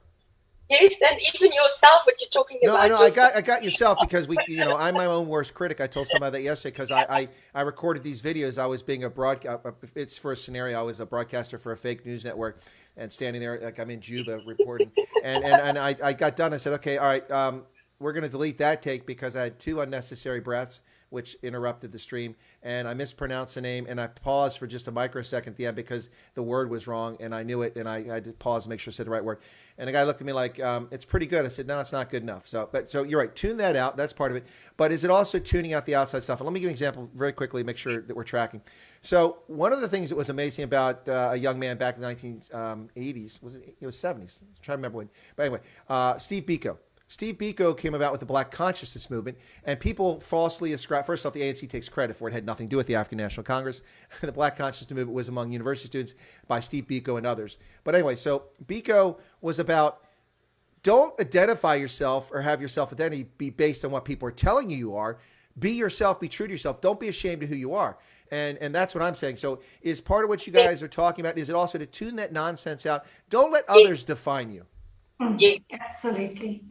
Yes, and even yourself, what you're talking about. No, I got yourself because I'm my own worst critic. I told somebody that yesterday because I recorded these videos. I was being it's for a scenario. I was a broadcaster for a fake news network and standing there like I'm in Juba reporting. and I got done. I said, okay, all right, we're going to delete that take because I had 2 unnecessary breaths, which interrupted the stream, and I mispronounced the name, and I paused for just a microsecond at the end because the word was wrong, and I knew it, and I had to pause to make sure I said the right word. And the guy looked at me like, it's pretty good. I said, no, it's not good enough. So you're right. Tune that out. That's part of it. But is it also tuning out the outside stuff? And let me give you an example very quickly, make sure that we're tracking. So one of the things that was amazing about a young man back in the 1980s, it was 70s? I'm trying to remember when. But anyway, Steve Biko. Steve Biko came about with the Black Consciousness Movement, and people falsely ascribe. First off, the ANC takes credit for it. It had nothing to do with the African National Congress. The Black Consciousness Movement was among university students by Steve Biko and others. But anyway, so Biko was about don't identify yourself or have your self-identity be based on what people are telling you are. Be yourself. Be true to yourself. Don't be ashamed of who you are. And that's what I'm saying. So is part of what you guys are talking about, is it also to tune that nonsense out? Don't let others define you. Yeah, absolutely.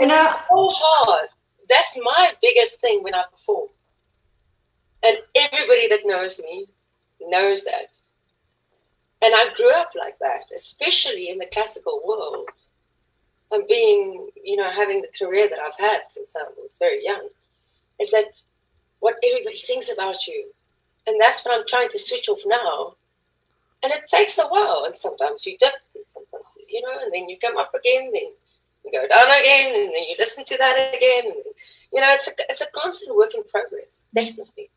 And it's so hard. That's my biggest thing when I perform. And everybody that knows me knows that. And I grew up like that, especially in the classical world. And being, having the career that I've had since I was very young, is that what everybody thinks about you. And that's what I'm trying to switch off now. And it takes a while. And sometimes you dip, and sometimes, and then you come up again, then you go down again, and then you listen to that again. And, it's a constant work in progress, definitely.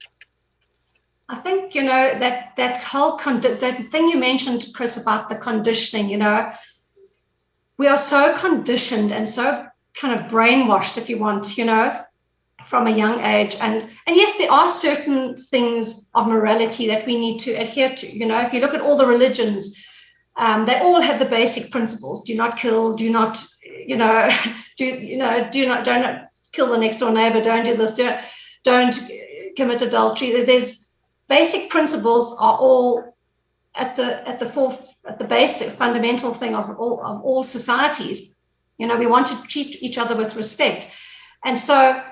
I think, that whole that thing you mentioned, Chris, about the conditioning, we are so conditioned and so kind of brainwashed, if you want, from a young age. And yes, there are certain things of morality that we need to adhere to. If you look at all the religions, they all have the basic principles. Do not kill, do not, don't kill the next door neighbor, don't do this, don't commit adultery. There's basic principles are all at the basic fundamental thing of all societies. We want to treat each other with respect. And so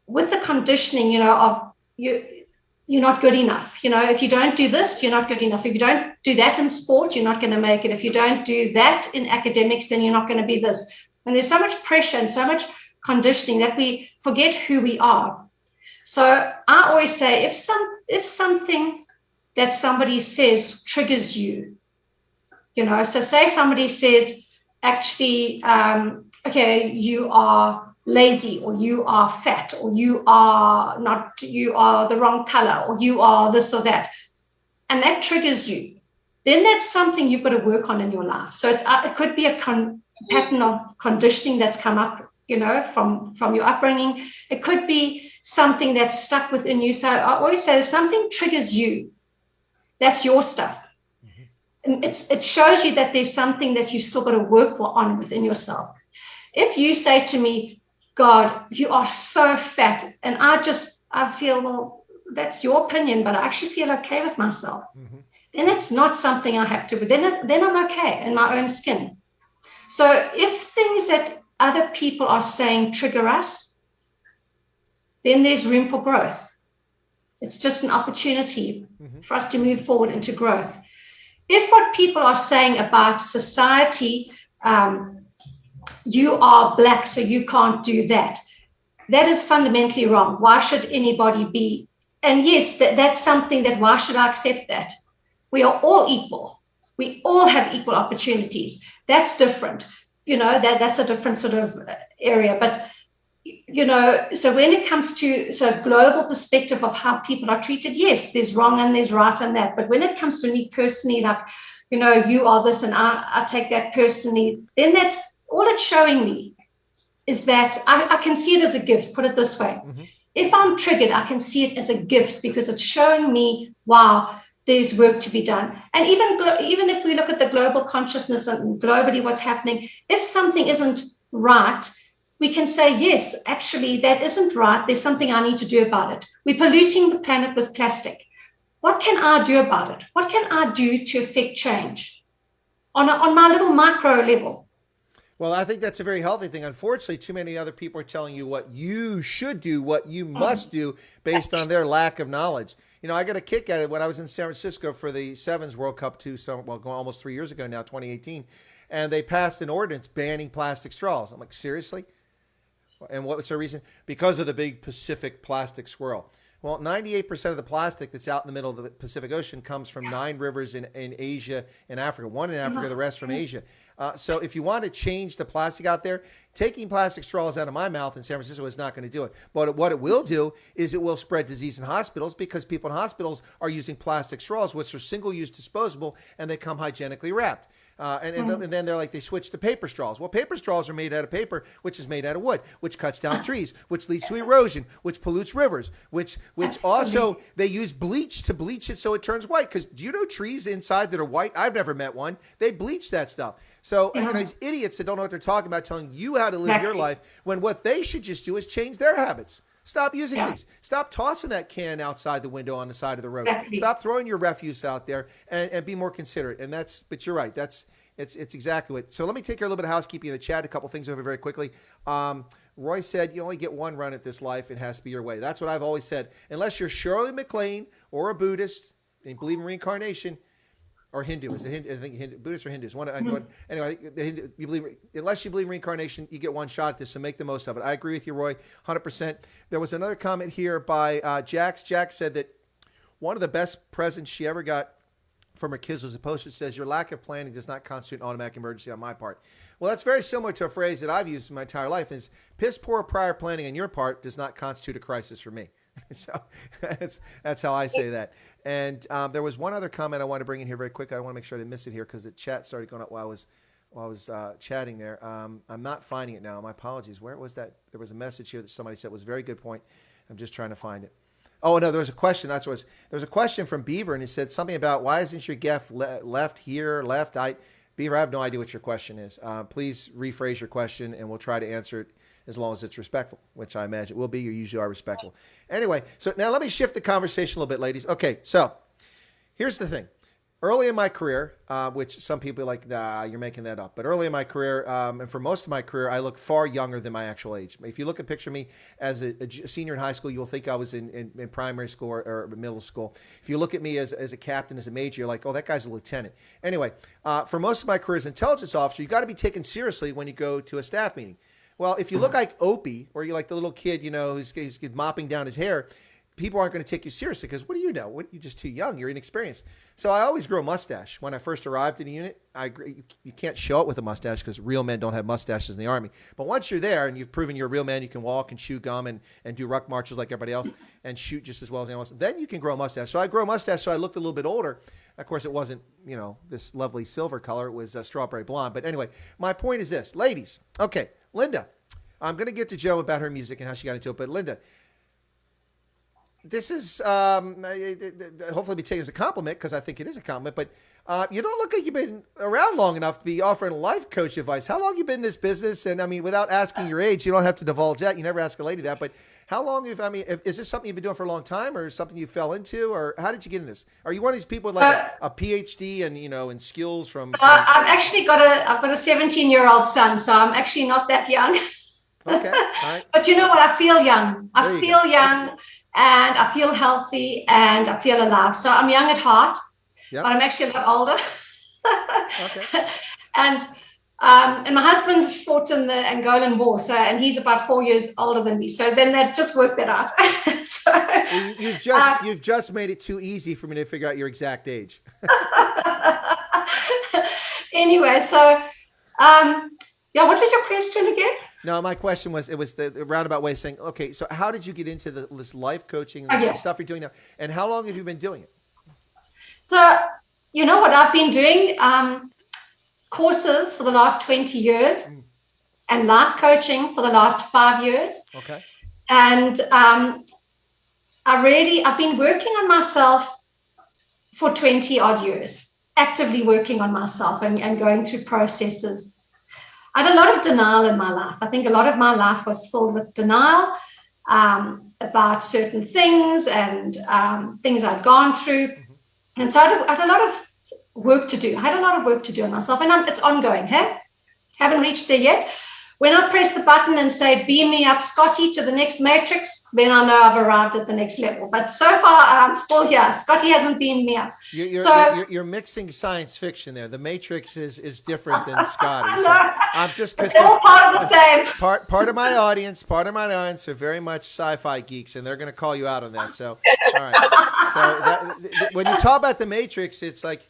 with the conditioning, of you're not good enough. If you don't do this, you're not good enough. If you don't do that in sport, you're not going to make it. If you don't do that in academics, then you're not going to be this. And there's so much pressure and so much conditioning that we forget who we are. So I always say, if something that somebody says triggers you, so say somebody says, actually, okay, you are lazy, or you are fat, or you are the wrong color, or you are this or that, and that triggers you, then that's something you've got to work on in your life. So it could be a pattern of conditioning that's come up, from your upbringing. It could be something that's stuck within you. So I always say, if something triggers you, that's your stuff. And it shows you that there's something that you've still got to work on within yourself. If you say to me, God, you are so fat, and I feel, well, that's your opinion, but I actually feel okay with myself, then it's not something I have to, but then I'm okay in my own skin. So if things that other people are saying trigger us, then there's room for growth. It's just an opportunity for us to move forward into growth. If what people are saying about society, you are black, so you can't do that, That is fundamentally wrong. Why should anybody be? And yes, that's something that, why should I accept that? We are all equal. We all have equal opportunities. That's different. That's a different sort of area. But, so when it comes to global perspective of how people are treated, yes, there's wrong and there's right and that. But when it comes to me personally, like, you are this and I take that personally, then that's all it's showing me is that I can see it as a gift, put it this way. Mm-hmm. If I'm triggered, I can see it as a gift because it's showing me, wow, there's work to be done. And even if we look at the global consciousness and globally what's happening, if something isn't right, we can say, yes, actually, that isn't right. There's something I need to do about it. We're polluting the planet with plastic. What can I do about it? What can I do to affect change on my little micro level? Well, I think that's a very healthy thing. Unfortunately, too many other people are telling you what you should do, what you must do based on their lack of knowledge. I got a kick at it when I was in San Francisco for the Sevens World Cup going almost 3 years ago now, 2018. And they passed an ordinance banning plastic straws. I'm like, seriously? And what's the reason? Because of the big Pacific plastic swirl. Well, 98% of the plastic that's out in the middle of the Pacific Ocean comes from 9 rivers in Asia and Africa. 1 in Africa, the rest from Asia. So if you want to change the plastic out there, taking plastic straws out of my mouth in San Francisco is not going to do it. But what it will do is it will spread disease in hospitals because people in hospitals are using plastic straws, which are single-use disposable, and they come hygienically wrapped. And then they're like, they switch to paper straws. Well, paper straws are made out of paper, which is made out of wood, which cuts down trees, which leads to erosion, which pollutes rivers, which also they use bleach to bleach it so it turns white. Because do you know trees inside that are white? I've never met one. They bleach that stuff. So these idiots that don't know what they're talking about telling you how to live your life when what they should just do is change their habits. Stop using these. Stop tossing that can outside the window on the side of the road. Stop throwing your refuse out there and be more considerate. But you're right. It's exactly what. So let me take care of a little bit of housekeeping in the chat. A couple things over very quickly. Roy said, you only get one run at this life. It has to be your way. That's what I've always said. Unless you're Shirley MacLaine or a Buddhist and believe in reincarnation, or Hindu. Is it Hindu? I think Hindu, Buddhist or Hindus. Anyway, you believe, unless you believe in reincarnation, you get one shot at this, so make the most of it. I agree with you, Roy, 100%. There was another comment here by Jax. Jax said that one of the best presents she ever got from her kids was a poster that says, your lack of planning does not constitute an automatic emergency on my part. Well, that's very similar to a phrase that I've used in my entire life is piss poor prior planning on your part does not constitute a crisis for me. So that's how I say that. And there was one other comment I want to bring in here very quick. I want to make sure I didn't miss it here because the chat started going up while I was chatting there. I'm not finding it now. My apologies. Where was that? There was a message here that somebody said was a very good point. I'm just trying to find it. Oh, no, there was a question. There was a question from Beaver, and he said something about why isn't your gift left here, left? Beaver, I have no idea what your question is. Please rephrase your question, and we'll try to answer it as long as it's respectful, which I imagine it will be. You usually are respectful. Anyway, so now let me shift the conversation a little bit, ladies. Okay, so here's the thing. Early in my career, which some people are like, nah, you're making that up. But early in my career, and for most of my career, I look far younger than my actual age. If you look and picture me as a senior in high school, you'll think I was in primary school or middle school. If you look at me as a captain, as a major, you're like, oh, that guy's a lieutenant. Anyway, for most of my career as an intelligence officer, you've got to be taken seriously when you go to a staff meeting. Well, if you look like Opie, or you're like the little kid, who's mopping down his hair, people aren't going to take you seriously because what do you know? You're just too young. You're inexperienced. So I always grew a mustache. When I first arrived in the unit, you can't show it with a mustache because real men don't have mustaches in the Army. But once you're there and you've proven you're a real man, you can walk and chew gum and do ruck marches like everybody else and shoot just as well as anyone else. Then you can grow a mustache. So I grew a mustache so I looked a little bit older. Of course, it wasn't, this lovely silver color. It was strawberry blonde. But anyway, my point is this. Ladies, okay, Linda, I'm going to get to Joe about her music and how she got into it. But Linda, this is hopefully be taken as a compliment because I think it is a compliment. But you don't look like you've been around long enough to be offering life coach advice. How long have you been in this business? And I mean, without asking your age, you don't have to divulge that. You never ask a lady that. But how long is this something you've been doing for a long time, or something you fell into, or how did you get in this? Are you one of these people with like a PhD and and skills from? I've actually got a 17-year-old son, so I'm actually not that young. Okay. All right. But you know what? I feel young. I feel young, and I feel healthy, and I feel alive. So I'm young at heart, but I'm actually a lot older. Okay. And And my husband fought in the Angolan War, and he's about 4 years older than me. So then that just worked that out. So, well, you've just made it too easy for me to figure out your exact age. Anyway, so yeah, what was your question again? No, my question was, it was the roundabout way of saying, okay, so how did you get into this life coaching and the stuff you're doing now, and how long have you been doing it? So you know what I've been doing. Courses for the last 20 years and life coaching for the last 5 years. Okay. And I've been working on myself for 20 odd years, actively working on myself and going through processes. I had a lot of denial in my life. I think a lot of my life was filled with denial about certain things and things I'd gone through. Mm-hmm. And so I had a lot of work to do. I had a lot of work to do on myself, and it's ongoing. Hey, haven't reached there yet. When I press the button and say, beam me up, Scotty, to the next matrix, then I know I've arrived at the next level. But so far, I'm still here. Scotty hasn't beamed me up. You're mixing science fiction there. The Matrix is different than Scotty. So I'm just it's all part of the same. Part of my audience are very much sci-fi geeks, and they're going to call you out on that. So, all right. So when you talk about the Matrix, it's like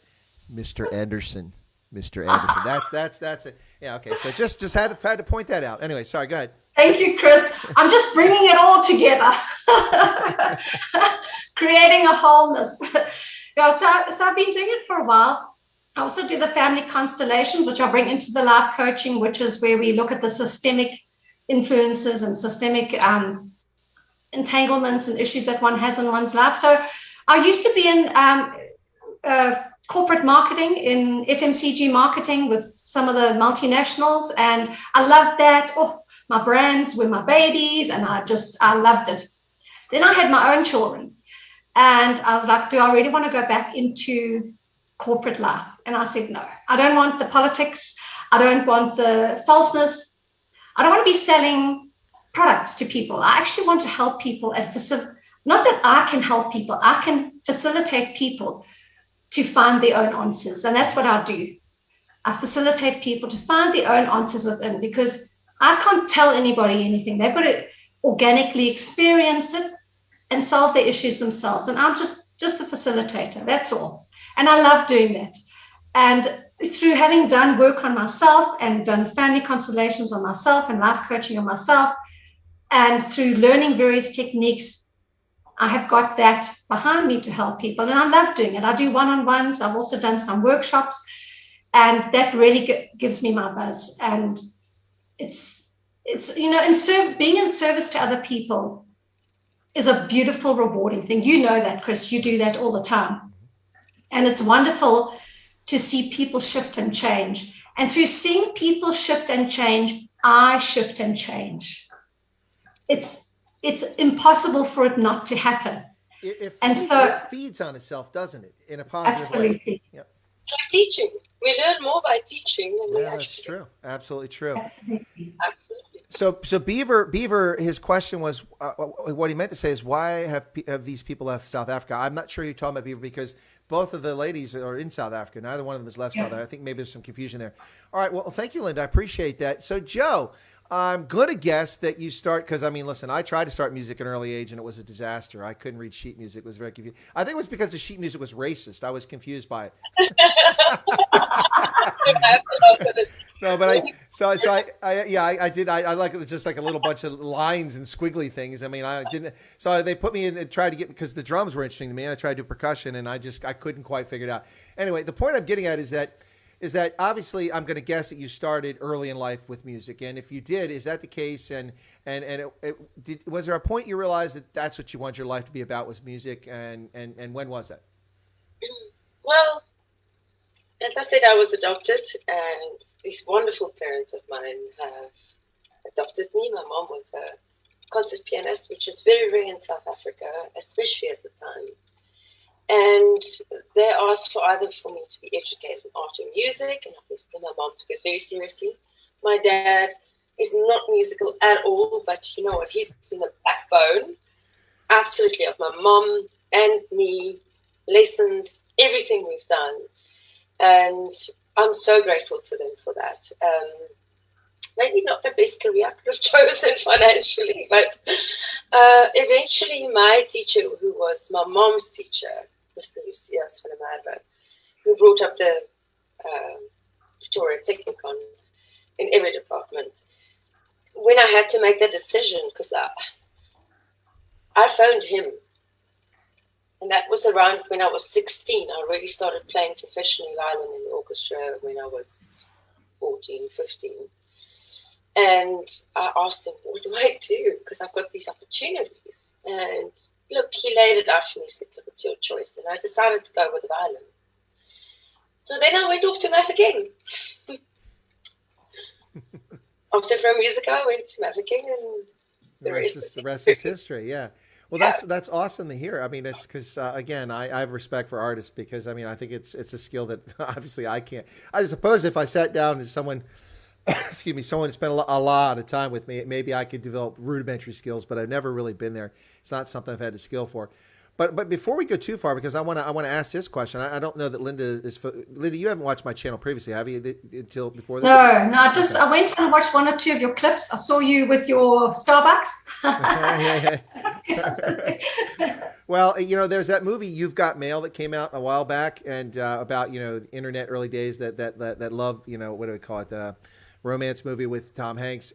Mr. Anderson. That's it. Yeah. Okay. So just had to point that out. Anyway, sorry. Go ahead. Thank you, Chris. I'm just bringing it all together, creating a wholeness. Yeah. So I've been doing it for a while. I also do the family constellations, which I bring into the life coaching, which is where we look at the systemic influences and systemic entanglements and issues that one has in one's life. So I used to be in corporate marketing, in FMCG marketing with some of the multinationals, and I loved that. Oh, my brands were my babies, and I loved it. Then I had my own children, and I was like, do I really want to go back into corporate life? And I said, no, I don't want the politics. I don't want the falseness. I don't want to be selling products to people. I actually want to help people and not that I can help people, I can facilitate people to find their own answers. And that's what I do. I facilitate people to find their own answers within, because I can't tell anybody anything. They've got to organically experience it and solve their issues themselves. And I'm just a facilitator, that's all. And I love doing that. And through having done work on myself and done family constellations on myself and life coaching on myself, and through learning various techniques, I have got that behind me to help people, and I love doing it. I do one-on-ones. I've also done some workshops, and that really gives me my buzz. And it's being in service to other people is a beautiful, rewarding thing. You know that, Chris. You do that all the time, and it's wonderful to see people shift and change. And through seeing people shift and change, I shift and change. It's impossible for it not to happen. It feeds on itself, doesn't it? In a positive absolutely. way. Yep. It's like teaching. We learn more by teaching than we actually. That's true. Absolutely true. Absolutely. So Beaver, his question was, what he meant to say is, why have these people left South Africa? I'm not sure you're talking about Beaver, because both of the ladies are in South Africa. Neither one of them has left South Africa. I think maybe there's some confusion there. All right. Well, thank you, Linda. I appreciate that. So Joe, I'm going to guess that you start, because, I mean, listen, I tried to start music at an early age, and it was a disaster. I couldn't read sheet music. It was very confusing. I think it was because the sheet music was racist. I was confused by it. No, but I did. I like it just like a little bunch of lines and squiggly things. I mean, I didn't. So they put me in and tried to get, because the drums were interesting to me, and I tried to do percussion, and I couldn't quite figure it out. Anyway, the point I'm getting at is that obviously I'm going to guess that you started early in life with music, and if you did, is that the case? And was there a point you realized that that's what you want your life to be about, was music, and when was that? Well, as I said, I was adopted, and these wonderful parents of mine have adopted me. My mom was a concert pianist, which is very rare in South Africa, especially at the time. And they asked for me to be educated in art and music, and obviously my mom took it very seriously. My dad is not musical at all, but you know what? He's been the backbone, absolutely, of my mom and me, lessons, everything we've done. And I'm so grateful to them for that. Maybe not the best career I could have chosen financially, but eventually my teacher, who was my mom's teacher, Mr. Luiz van der Merwe, who brought up the Pretoria Technikon in every department, when I had to make that decision, because I phoned him, and that was around when I was 16. I really started playing professionally violin in the orchestra when I was 14, 15. And I asked him, what do I do? Because I've got these opportunities. And look, he laid it out for me. He said, look, it's your choice. And I decided to go with the violin. So then I went off to Mafeking. After Pro Musica, I went to Mafeking, and the rest is history. Yeah. Well, that's awesome to hear. I mean, it's because again, I have respect for artists because I mean, I think it's a skill that obviously I can't. I suppose if I sat down and someone, excuse me, someone spent a lot of time with me, maybe I could develop rudimentary skills, but I've never really been there. It's not something I've had the skill for. But before we go too far, because I want to ask this question. I don't know that Linda, you haven't watched my channel previously, have you? Until before this? No. I went and watched one or two of your clips. I saw you with your Starbucks. Well, there's that movie You've Got Mail that came out a while back, and about internet early days that love what do we call it, the romance movie with Tom Hanks,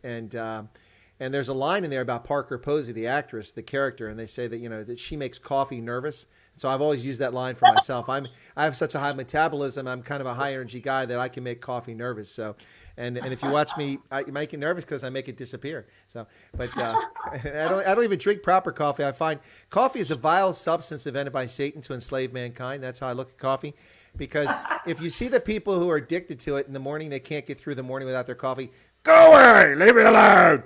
and there's a line in there about Parker Posey, the actress, the character, and they say that that she makes coffee nervous. So I've always used that line for myself. I have such a high metabolism. I'm kind of a high energy guy that I can make coffee nervous. So, and if you watch me, I make it nervous because I make it disappear. So, but I don't even drink proper coffee. I find coffee is a vile substance invented by Satan to enslave mankind. That's how I look at coffee. Because if you see the people who are addicted to it in the morning, they can't get through the morning without their coffee. Go away, leave it alone.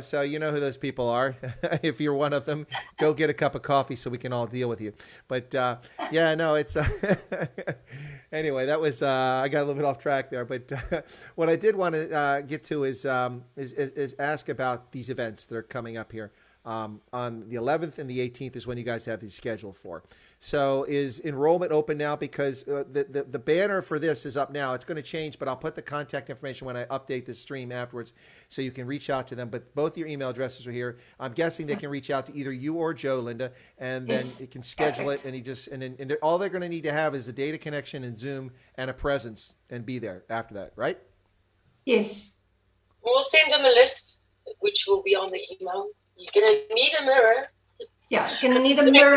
So you know who those people are. If you're one of them, go get a cup of coffee so we can all deal with you. But yeah, no, it's anyway. That was I got a little bit off track there. But what I did want to get to is ask about these events that are coming up here. On the 11th and the 18th is when you guys have these scheduled for. So is enrollment open now? Because the banner for this is up now. It's going to change, but I'll put the contact information when I update this stream afterwards so you can reach out to them. But both your email addresses are here. I'm guessing they can reach out to either you or Joe, Linda, and then you can schedule it. And all they're going to need to have is a data connection and Zoom and a presence and be there after that, right? Yes. We'll send them a list, which will be on the email. You're going to need a mirror. Yeah, you're going to need a mirror.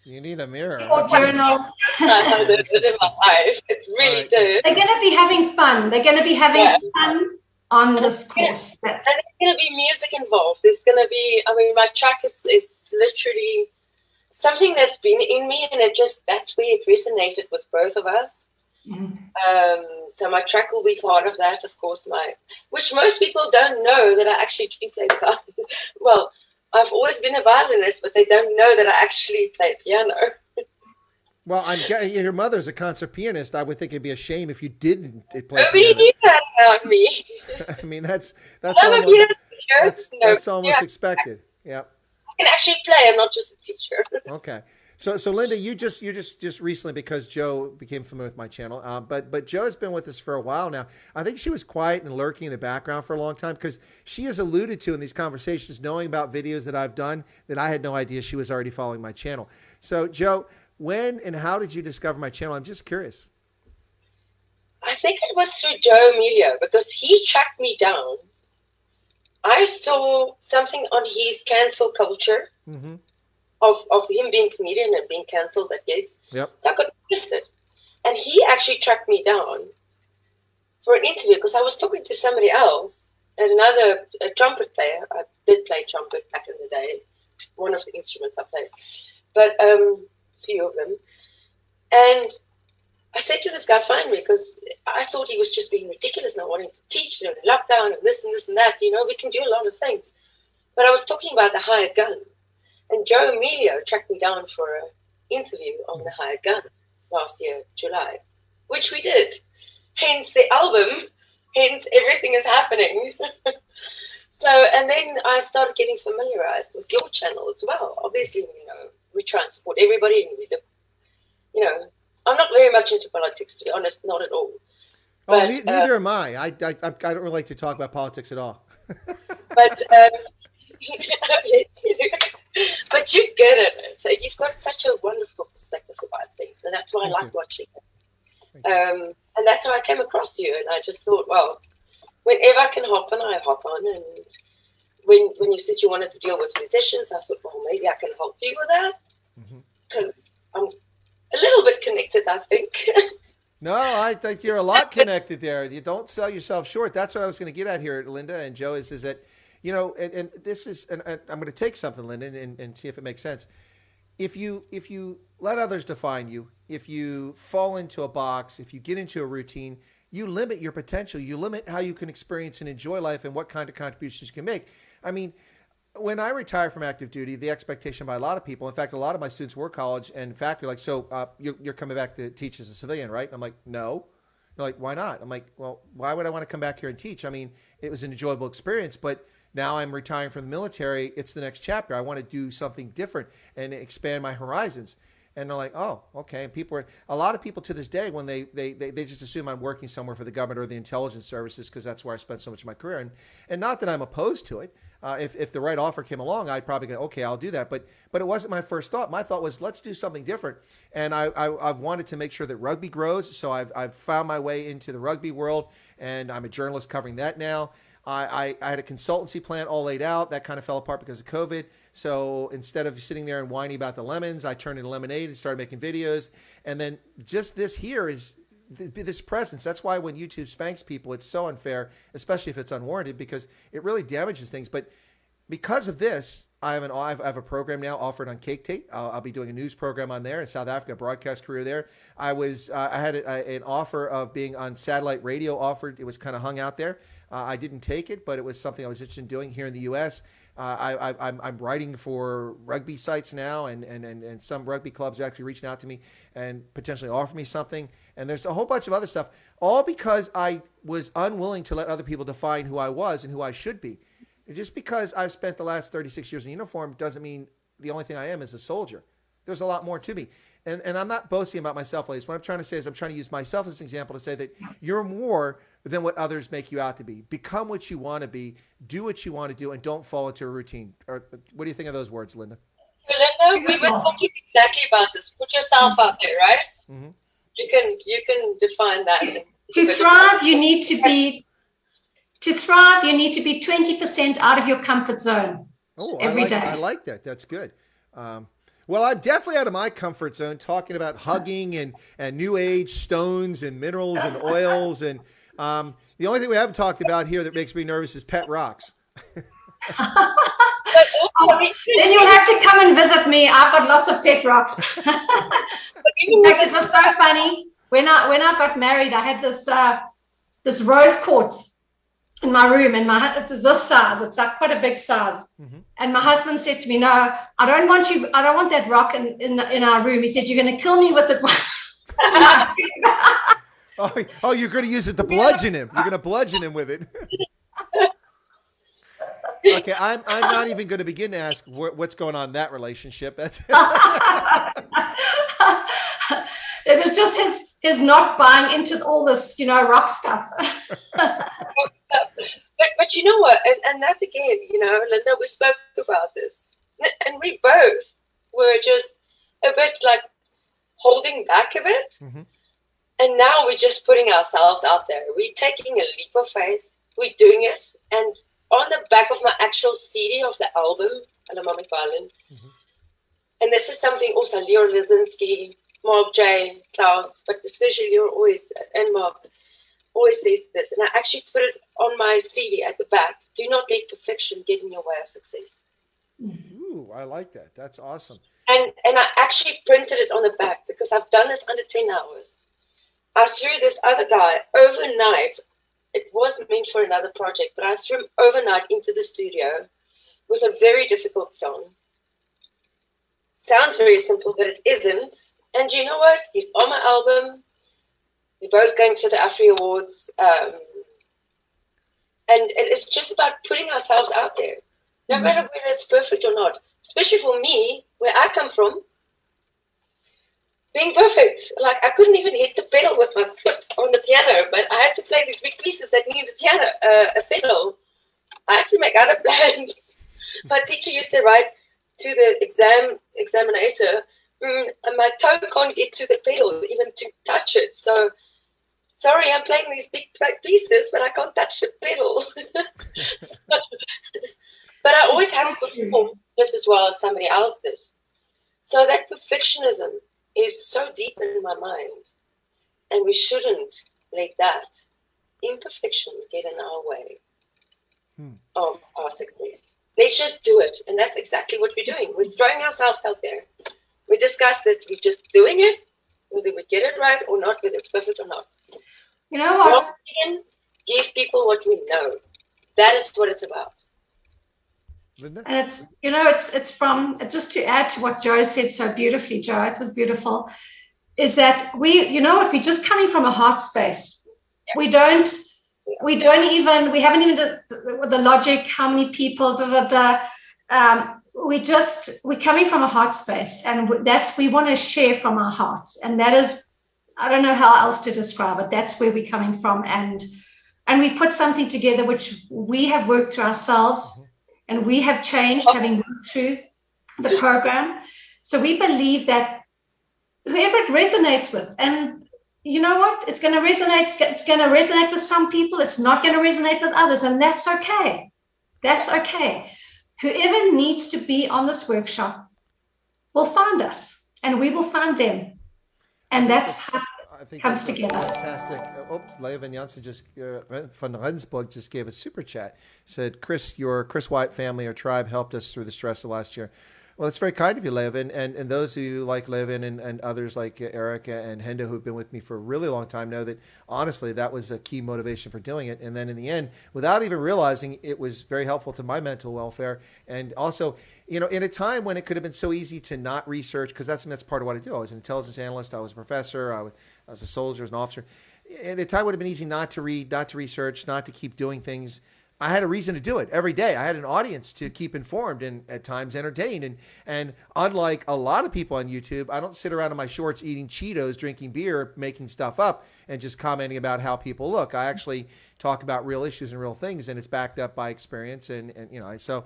You need a mirror. Or journal. It really does. They're going to be having fun. They're going to be having fun on this course. And there's going to be music involved. There's going to be, my track is literally something that's been in me, and that's where it resonated with both of us. So my track will be part of that, of course, which most people don't know that I actually do play the violin. Well, I've always been a violinist, but they don't know that I actually play piano. Well, your mother's a concert pianist. I would think it'd be a shame if you didn't play Nobody knew that about me. I mean, that's almost expected. Yeah. I can actually play. I'm not just a teacher. Okay. So Linda, you just recently, because Joe became familiar with my channel, but Joe has been with us for a while now. I think she was quiet and lurking in the background for a long time because she has alluded to in these conversations, knowing about videos that I've done, that I had no idea she was already following my channel. So Joe, when and how did you discover my channel? I'm just curious. I think it was through Joe Emilio because he tracked me down. I saw something on his cancel culture. Mm-hmm. Of him being a comedian and being cancelled at gigs. Yep. So I got interested. And he actually tracked me down for an interview because I was talking to somebody else, a trumpet player. I did play trumpet back in the day, one of the instruments I played, but a few of them. And I said to this guy, find me, because I thought he was just being ridiculous, not wanting to teach, lockdown and this and that. We can do a lot of things. But I was talking about the hired gun. And Joe Emilio tracked me down for an interview on the hired gun last year, July, which we did. Hence the album, hence everything is happening. And then I started getting familiarized with your channel as well. Obviously, we try and support everybody, and we look, I'm not very much into politics, to be honest, not at all. Oh, But, neither am I. I don't really like to talk about politics at all. but but you're good at it. So you've got such a wonderful perspective about things, and that's why I like watching it. And that's how I came across you, and I just thought, well, whenever I can hop on, I hop on. And when you said you wanted to deal with musicians, I thought, well, maybe I can help you with that, because I'm a little bit connected, I think. No, I think you're a lot connected there. You don't sell yourself short. That's what I was going to get at here, Linda and Joe, is that, you know, and this is, and I'm going to take something, Linda, and see if it makes sense. If you let others define you, if you fall into a box, if you get into a routine, you limit your potential. You limit how you can experience and enjoy life and what kind of contributions you can make. I mean, when I retired from active duty, the expectation by a lot of people, in fact, a lot of my students were college and faculty, like, so you're coming back to teach as a civilian, right? I'm like, no. They're like, why not? I'm like, well, why would I want to come back here and teach? I mean, it was an enjoyable experience, but now I'm retiring from the military. It's the next chapter. I want to do something different and expand my horizons. And they're like, oh, okay. And a lot of people to this day, when they just assume I'm working somewhere for the government or the intelligence services, because that's where I spent so much of my career. And not that I'm opposed to it. If the right offer came along, I'd probably go, okay, I'll do that. But it wasn't my first thought. My thought was, let's do something different. And I've wanted to make sure that rugby grows. So I've found my way into the rugby world, and I'm a journalist covering that now. I had a consultancy plan all laid out. That kind of fell apart because of COVID. So instead of sitting there and whining about the lemons, I turned into lemonade and started making videos. And then just this here is this presence. That's why when YouTube spanks people, it's so unfair, especially if it's unwarranted, because it really damages things. But because of this, I have a program now offered on Cake Tate. I'll be doing a news program on there in South Africa, broadcast career there. I had an offer of being on satellite radio offered. It was kind of hung out there. I didn't take it, but it was something I was interested in doing here in the U.S. I'm writing for rugby sites now, and some rugby clubs are actually reaching out to me and potentially offer me something. And there's a whole bunch of other stuff, all because I was unwilling to let other people define who I was and who I should be. Just because I've spent the last 36 years in uniform doesn't mean the only thing I am is a soldier. There's a lot more to me. And I'm not boasting about myself, ladies. What I'm trying to say is I'm trying to use myself as an example to say that you're more than what others make you out to be. Become what you want to be. Do what you want to do, and don't fall into a routine. Or what do you think of those words, Linda? Linda, we were talking exactly about this. Put yourself out there, right? Mm-hmm. You can define that. To thrive, you need to be 20% out of your comfort zone every day. I like that. That's good. Well, I'm definitely out of my comfort zone talking about hugging and new age stones and minerals and oils. And the only thing we haven't talked about here that makes me nervous is pet rocks. Then you'll have to come and visit me. I've got lots of pet rocks. In fact, it was so funny. When I got married, I had this rose quartz in my room, and it's this size. It's like quite a big size. Mm-hmm. And my husband said to me, "No, I don't want that rock in our room." He said, "You're going to kill me with it." Oh, you're going to use it to bludgeon him. You're going to bludgeon him with it. Okay, I'm not even going to begin to ask what's going on in that relationship. That's it was just his not buying into all this, rock stuff. But you know what? And that again, Linda, we spoke about this, and we both were just a bit like holding back a bit. Mm-hmm. And now we're just putting ourselves out there. We're taking a leap of faith. We're doing it. And on the back of my actual CD of the album, Ridell Violin, mm-hmm. And this is something also Leo Lizinski, Mark J, Klaus, but especially Leo and Mark always said this. And I actually put it on my CD at the back. Do not let perfection get in your way of success. Ooh, I like that. That's awesome. And I actually printed it on the back because I've done this under 10 hours. I threw this other guy overnight. It was meant for another project, but I threw him overnight into the studio with a very difficult song. Sounds very simple, but it isn't. And you know what? He's on my album. We're both going to the AFRI Awards. And it's just about putting ourselves out there, no matter whether it's perfect or not. Especially for me, where I come from, being perfect. Like I couldn't even hit the pedal with my foot on the piano, but I had to play these big pieces that needed a pedal. I had to make other plans. My teacher used to write to the examinator, my toe can't get to the pedal, even to touch it. So, sorry, I'm playing these big pieces, but I can't touch the pedal. But I always had to perform just as well as somebody else did. So that perfectionism is so deep in my mind, and we shouldn't let that imperfection get in our way of our success. Let's just do it. And that's exactly what we're doing. We're throwing ourselves out there. We discussed that we're just doing it, whether we get it right or not, whether it's perfect or not. You know what? Give people what we know. That is what it's about. And it's, you know, it's from, just to add to what Joe said so beautifully, Joe, it was beautiful, is that we, you know what, we're just coming from a heart space. Yeah. We haven't even the logic, how many people, we're coming from a heart space, and we want to share from our hearts. And that is, I don't know how else to describe it. That's where we're coming from. And we put something together which we have worked through ourselves, and we have changed, having worked through the program. So we believe that whoever it resonates with, and you know what, it's going to resonate with some people. It's not going to resonate with others, and that's okay. That's okay. Whoever needs to be on this workshop will find us, and we will find them. And that's how it comes together. Fantastic. Oops, Leuven Janssen from Rendsburg just gave a super chat. Said, Chris, your Chris Wyatt family or tribe helped us through the stress of last year. Well, it's very kind of you, Leuven, and those who like Leuven and others like Erica and Hendo who've been with me for a really long time know that, honestly, that was a key motivation for doing it. And then in the end, without even realizing, it was very helpful to my mental welfare. And also, you know, in a time when it could have been so easy to not research, because that's part of what I do. I was an intelligence analyst. I was a professor. I was a soldier, I was an officer. At a time it would have been easy not to read, not to research, not to keep doing things. I had a reason to do it every day. I had an audience to keep informed and at times entertained. And unlike a lot of people on YouTube, I don't sit around in my shorts eating Cheetos, drinking beer, making stuff up, and just commenting about how people look. I actually talk about real issues and real things, and it's backed up by experience. And you know, so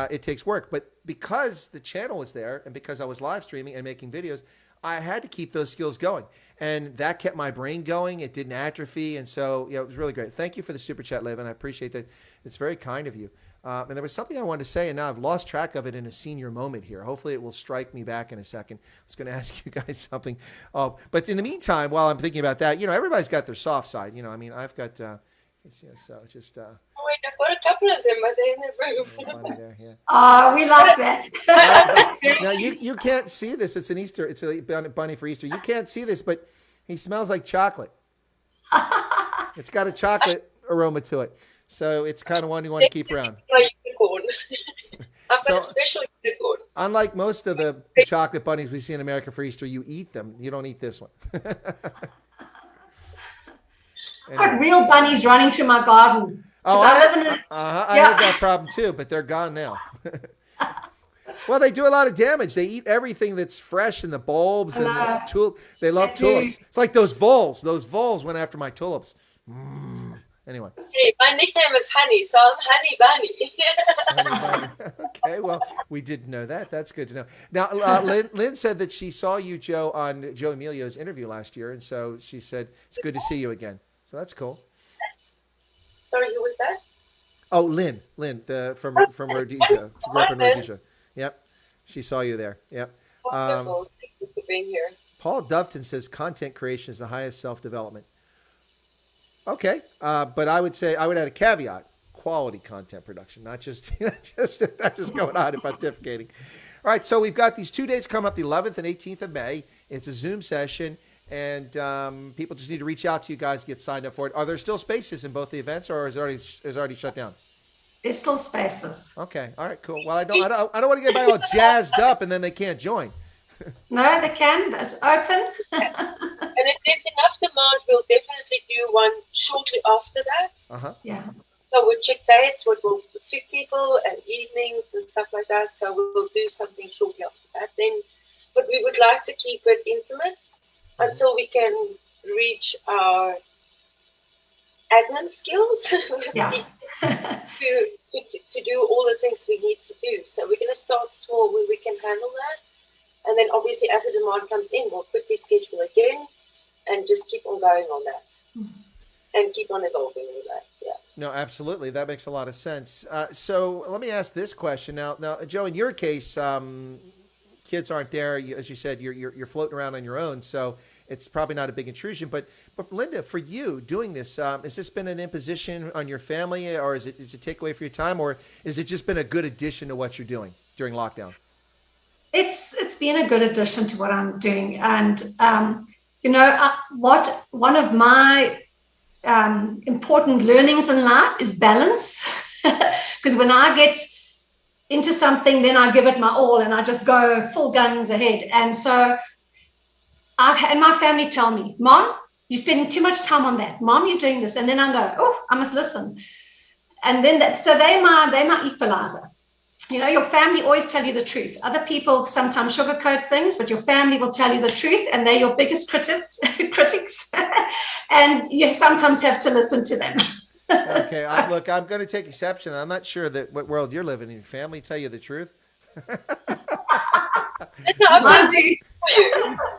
it takes work. But because the channel was there, and because I was live streaming and making videos, I had to keep those skills going, and that kept my brain going. It didn't atrophy, and so it was really great. Thank you for the super chat, Leuven. I appreciate that. It's very kind of you. And there was something I wanted to say, and now I've lost track of it in a senior moment here. Hopefully it will strike me back in a second. I was going to ask you guys something. But in the meantime, while I'm thinking about that, you know, everybody's got their soft side. You know, I mean, I've got, so it's just... wait, I've got a couple of them, but they're in the room. There, yeah. Oh, we like that. Now, you can't see this. It's an Easter. It's a bunny for Easter. You can't see this, but he smells like chocolate. It's got a chocolate aroma to it. So it's kind of one you want to keep around. I've got a special unicorn. Unlike most of the chocolate bunnies we see in America for Easter, you eat them. You don't eat this one. I've got real bunnies running through my garden. Oh, I had that problem too, but they're gone now. Well, they do a lot of damage. They eat everything that's fresh in the bulbs and the tulip. They love tulips. It's like those voles. Those voles went after my tulips. Anyway. Hey, my nickname is Honey, so I'm Honey Bunny. Honey Bunny. Okay, well, we didn't know that. That's good to know. Now, Lynn said that she saw you, Joe, on Joe Emilio's interview last year, and so she said it's good to see you again. So that's cool. Sorry, who was that? Oh, Lynn, from Rhodesia. She grew up in Rhodesia. Yep, she saw you there. Yep. Wonderful. Thank you for being here. Paul Doveton says content creation is the highest self-development. Okay, but I would add a caveat: quality content production, not just going out and pontificating. All right, so we've got these 2 dates coming up, the 11th and 18th of May. It's a Zoom session, and people just need to reach out to you guys, get signed up for it. Are there still spaces in both the events, or is it already shut down? There's still spaces. Okay, all right, cool. Well, I don't want to get everybody all jazzed up and then they can't join. No, they can. It's open. And if there's enough demand, we'll definitely do one shortly after that. Yeah. So we'll check dates, what will suit people, and evenings and stuff like that. So we'll do something shortly after that then. But we would like to keep it intimate until we can reach our admin skills Yeah. to do all the things we need to do. So we're going to start small where we can handle that. And then obviously as the demand comes in, we'll quickly schedule again and just keep on going on that. And keep on evolving with that. Yeah. No, absolutely. That makes a lot of sense. So let me ask this question now. Now, Joe, in your case, kids aren't there. As you said, you're floating around on your own, so it's probably not a big intrusion. But Linda, for you doing this, has this been an imposition on your family, or is it take away for your time, or has it just been a good addition to what you're doing during lockdown? It's been a good addition to what I'm doing, and one of my important learnings in life is balance, because when I get into something, then I give it my all and I just go full guns ahead. And so and my family tell me, Mom, you're spending too much time on that. Mom, you're doing this. And then I go, oh, I must listen. And then so they're my equalizer. Your family always tell you the truth. Other people sometimes sugarcoat things, but your family will tell you the truth, and they're your biggest critics. And you sometimes have to listen to them. Okay, look, I'm going to take exception. I'm not sure that what world you're living in. Your family tell you the truth?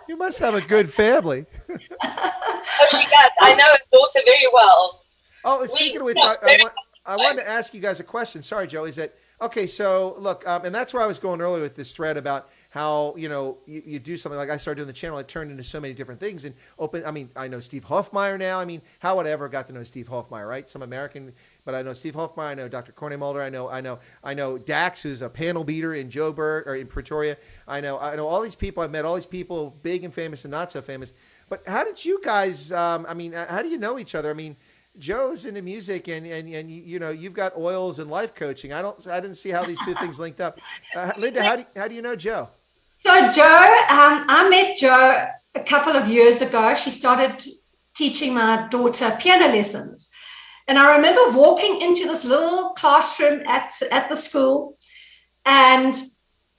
You must have a good family. Oh, she does. I know her daughter very well. Oh, speaking of which, I wanted to ask you guys a question. Sorry, Joe. Is that okay? So look, and that's where I was going earlier with this thread about how you do something like I started doing the channel. It turned into so many different things and open. I mean, I know Steve Hofmeyer now. I mean, how would I ever got to know Steve Hofmeyer, right? Some American, but I know Steve Hofmeyer. I know Dr. Corney Mulder. I know Dax, who's a panel beater in Joburg or in Pretoria. I know all these people. I've met all these people, big and famous and not so famous. But how did you guys? How do you know each other? I mean, Joe's into music, and you've got oils and life coaching. I didn't see how these two things linked up. Linda, how do you know Joe? So Joe, I met Joe a couple of years ago. She started teaching my daughter piano lessons, and I remember walking into this little classroom at the school, and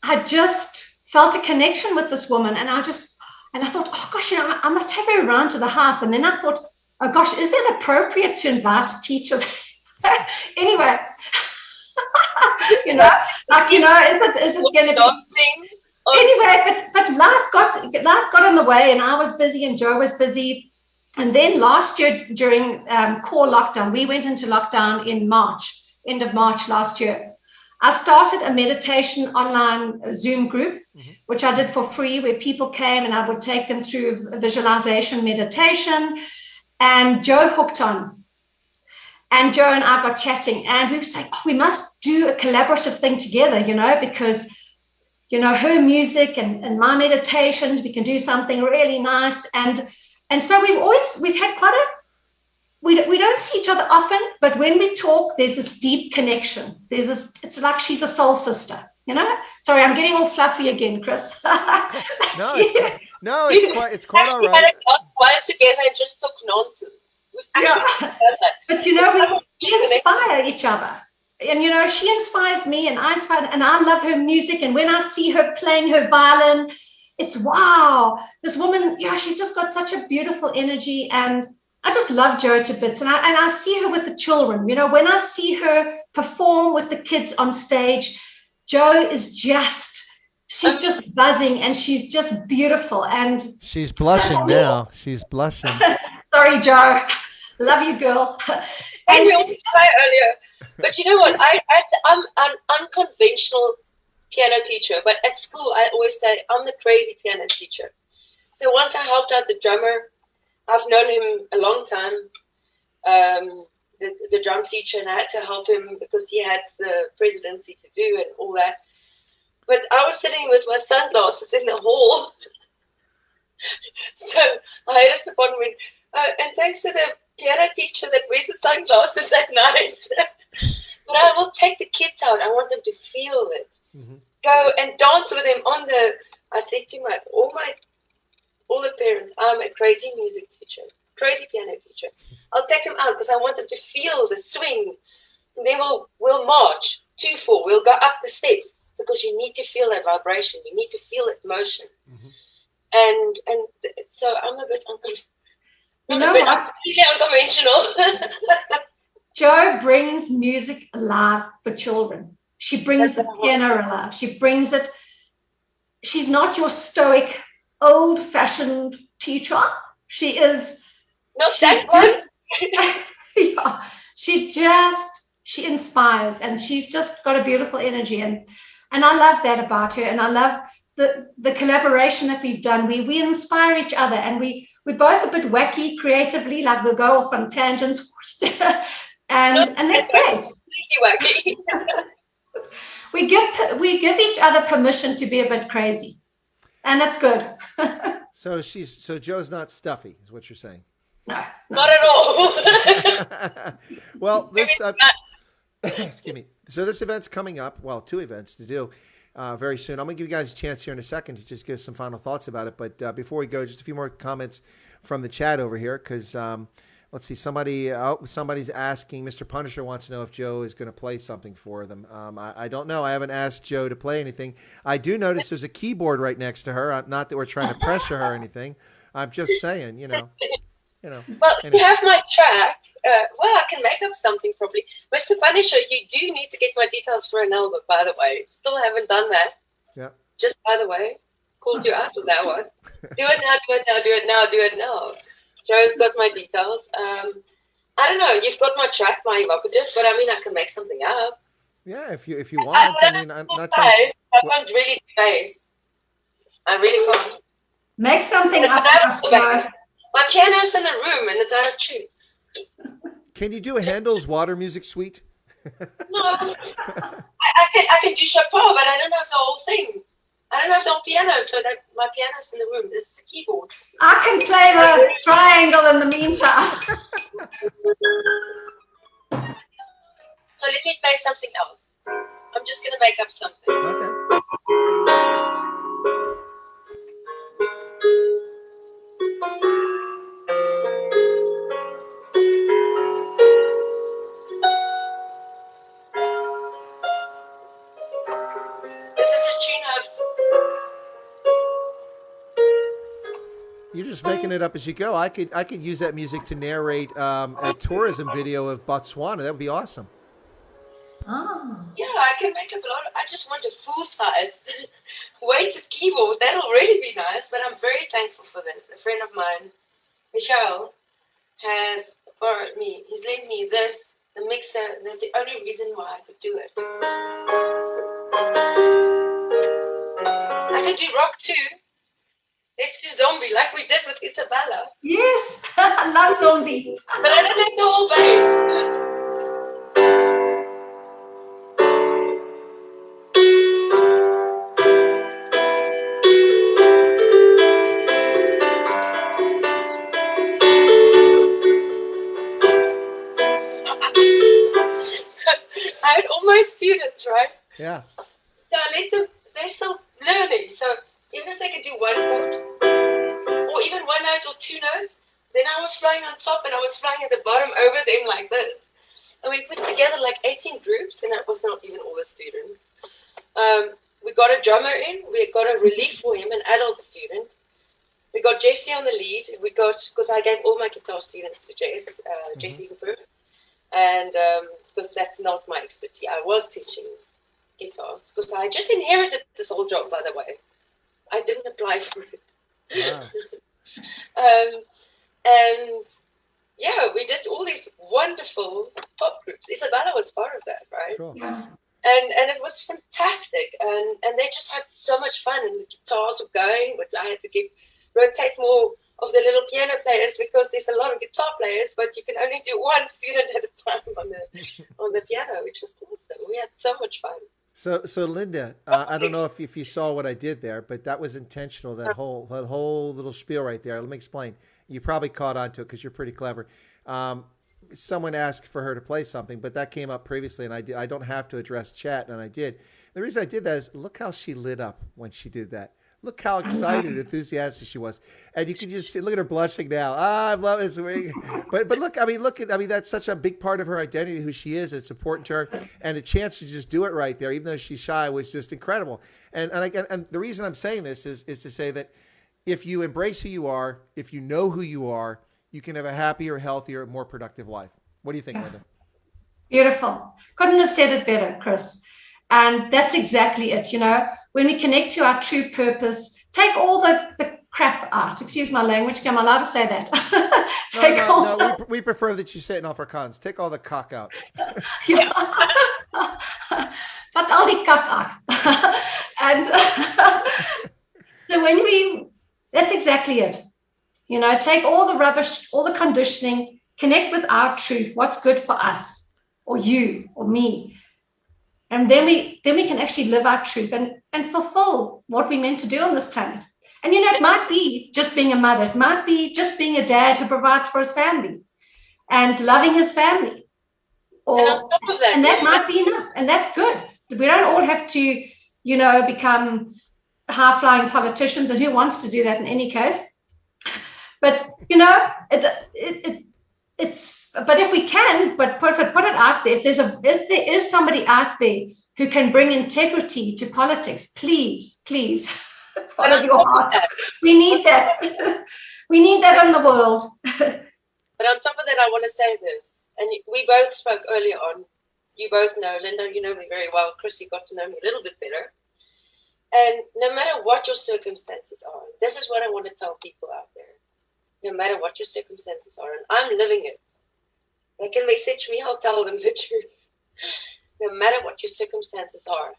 I just felt a connection with this woman, and I thought, oh gosh, I must have her around to the house, and then I thought, oh gosh, is that appropriate to invite a teacher? Anyway, is it going to be? Anyway, but life got in the way, and I was busy, and Joe was busy. And then last year during core lockdown, we went into lockdown in March, end of March last year. I started a meditation online Zoom group, which I did for free, where people came and I would take them through a visualization meditation. And Joe hooked on. And Joe and I got chatting, and we were saying, oh, we must do a collaborative thing together, because, her music and my meditations, we can do something really nice. And so we've had we don't see each other often, but when we talk, there's this deep connection. It's like she's a soul sister, Sorry, I'm getting all fluffy again, Chris. No, it's quite all right. We had a quiet together and just talk nonsense. But we inspire each other, and she inspires me, and I love her music. And when I see her playing her violin, it's wow. This woman, she's just got such a beautiful energy, and I just love Joe to bits. And I see her with the children. When I see her perform with the kids on stage, Joe is she's just buzzing, and she's just beautiful. And she's blushing now. She's blushing. Sorry, Joe. Love you, girl. And we always try earlier. But you know what? I'm an unconventional piano teacher. But at school, I always say I'm the crazy piano teacher. So once I helped out the drummer, I've known him a long time, the drum teacher, and I had to help him because he had the presidency to do and all that. But I was sitting with my sunglasses in the hall. So I had a one with, and thanks to the piano teacher that wears the sunglasses at night. But I will take the kids out. I want them to feel it. Mm-hmm. Go and dance with them I said to all the parents, I'm a crazy music teacher, crazy piano teacher. I'll take them out because I want them to feel the swing. And then we'll march 2-4. We'll go up the steps because you need to feel that vibration. You need to feel that motion. Mm-hmm. and so I'm a bit You know what? unconventional. Jo brings music alive for children. She brings the piano alive. She brings it. She's not your stoic, old-fashioned teacher. She is. Not that Yeah, she inspires, and she's just got a beautiful energy, and I love that about her, and I love the collaboration that we've done. We inspire each other, and we're both a bit wacky creatively, like we'll go off on tangents, and that's great. Wacky. We give each other permission to be a bit crazy, and that's good. So Jo's not stuffy, is what you're saying. No. Not at all. Well, this excuse me. So this event's coming up. Well, 2 events to do very soon. I'm going to give you guys a chance here in a second to just give some final thoughts about it. But before we go, just a few more comments from the chat over here, because let's see. Somebody's asking. Mr. Punisher wants to know if Jo is going to play something for them. I don't know. I haven't asked Jo to play anything. I do notice there's a keyboard right next to her. Not that we're trying to pressure her or anything. I'm just saying, you know. Well, you have my track. Well, I can make up something probably. Mr. Punisher, you do need to get my details for an album, by the way. Still haven't done that. Yeah. Just by the way, called you out with that one. Do it now, do it now, do it now, do it now. Jo's got my details. I don't know. You've got my track, my evocative, but I mean, I can make something up. Yeah, if you want. I mean, I'm not trying. I can't really do bass. I really can't. Make something up for us, Jo. My piano's in the room and it's out of tune. Can you do a Handel's Water Music Suite? No. I can do Chopin, but I don't have the whole thing. I don't have the whole piano, so that my piano's in the room. This is a keyboard. I can play the triangle in the meantime. So let me play something else. I'm just going to make up something. Okay. This is a tune of... You're just making it up as you go. I could use that music to narrate a tourism video of Botswana. That would be awesome. Oh. Yeah, I can make up a lot. I just want a full-size weighted keyboard. That'll really be nice, but I'm very thankful for this. A friend of mine, Michelle, has borrowed me. He's lent me this, the mixer. That's the only reason why I could do it. I could do rock too. Let's do zombie like we did with Isabella. Yes, I love zombie. But I don't have the whole bass. I had all my students, right? Yeah. So I let them, they're still learning. So even if they could do one chord, or even one note or 2 notes, then I was flying on top and I was flying at the bottom over them like this. And we put together like 18 groups, and that was not even all the students. We got a drummer in, we got a relief for him, an adult student. We got Jesse on the lead. We got, because I gave all my guitar students to Jesse Hooper. And because that's not my expertise. I was teaching guitars because I just inherited this whole job, by the way. I didn't apply for it. Wow. And yeah, we did all these wonderful pop groups. Isabella was part of that, right? Cool. Yeah. And it was fantastic. And they just had so much fun. And the guitars were going, but I had to rotate more of the little piano players because there's a lot of guitar players, but you can only do one student at a time on the piano, which was awesome. We had so much fun. So Linda, I don't know if you saw what I did there, but that was intentional. That whole little spiel right there. Let me explain. You probably caught on to it because you're pretty clever. Someone asked for her to play something, but that came up previously, and I don't have to address chat, and I did. The reason I did that is look how she lit up when she did that. Look how excited and enthusiastic she was. And you can just see, look at her blushing now. I love this. But look, I mean, that's such a big part of her identity, who she is. It's important to her. And the chance to just do it right there, even though she's shy, was just incredible. And the reason I'm saying this is to say that if you embrace who you are, if you know who you are, you can have a happier, healthier, more productive life. What do you think, Linda? Beautiful. Couldn't have said it better, Chris. And that's exactly it. When we connect to our true purpose, take all the crap out. Excuse my language. Am I allowed to say that? No. We prefer that you say it in Afrikaans. Take all the cock out. Yeah. But all the cup out. And so that's exactly it. Take all the rubbish, all the conditioning, connect with our truth, what's good for us or you or me. And then we can actually live our truth and fulfill what we're meant to do on this planet. And it might be just being a mother, it might be just being a dad who provides for his family and loving his family. And on top of that, and that might be enough, and that's good. We don't all have to, become high-flying politicians, and who wants to do that in any case? But but if we can, but put it out there. If there is somebody out there who can bring integrity to politics, please follow your heart. We need that. We need that in the world. But on top of that, I want to say this, and we both spoke earlier on. You both know, Linda, you know me very well. Chris, you got to know me a little bit better. And no matter what your circumstances are, this is what I want to tell people out there. No matter what your circumstances are, and I'm living it. They can message me, I'll tell them the truth. No matter what your circumstances are,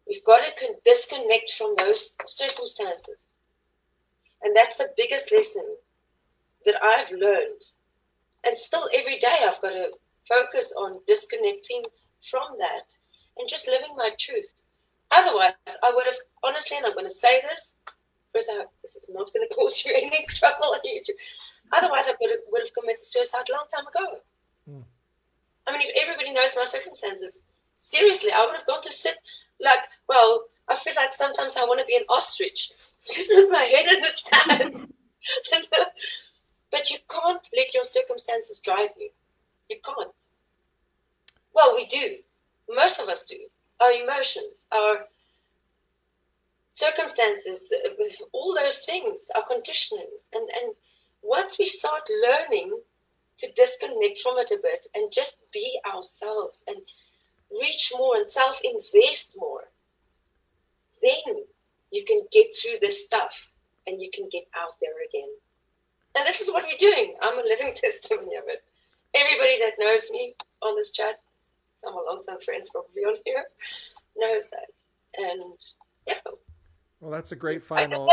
we've got to disconnect from those circumstances. And that's the biggest lesson that I've learned. And still every day I've got to focus on disconnecting from that and just living my truth. Otherwise, I would have, honestly, and I'm going to say this, Chris, I hope this is not going to cause you any trouble on YouTube. Otherwise, I would have committed suicide a long time ago. I mean, if everybody knows my circumstances, seriously, I would have gone to sit I feel like sometimes I want to be an ostrich, just with my head in the sand. But you can't let your circumstances drive you. You can't. Well, we do. Most of us do. Our emotions, our circumstances, all those things, our conditionings. And once we start learning to disconnect from it a bit and just be ourselves and reach more and self-invest more, then you can get through this stuff and you can get out there again. And this is what we're doing. I'm a living testimony of it. Everybody that knows me on this chat, some are long-time friends probably on here, knows that. And yeah. Well, that's a great final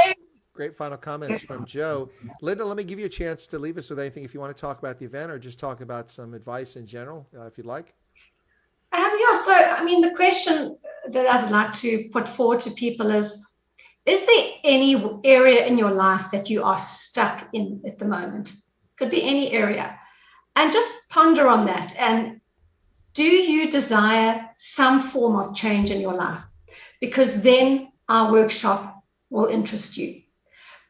comments from Joe. Linda, let me give you a chance to leave us with anything if you want to talk about the event or just talk about some advice in general, if you'd like. So, I mean, the question that I'd like to put forward to people is there any area in your life that you are stuck in at the moment? Could be any area. And just ponder on that. And do you desire some form of change in your life? Because then our workshop will interest you.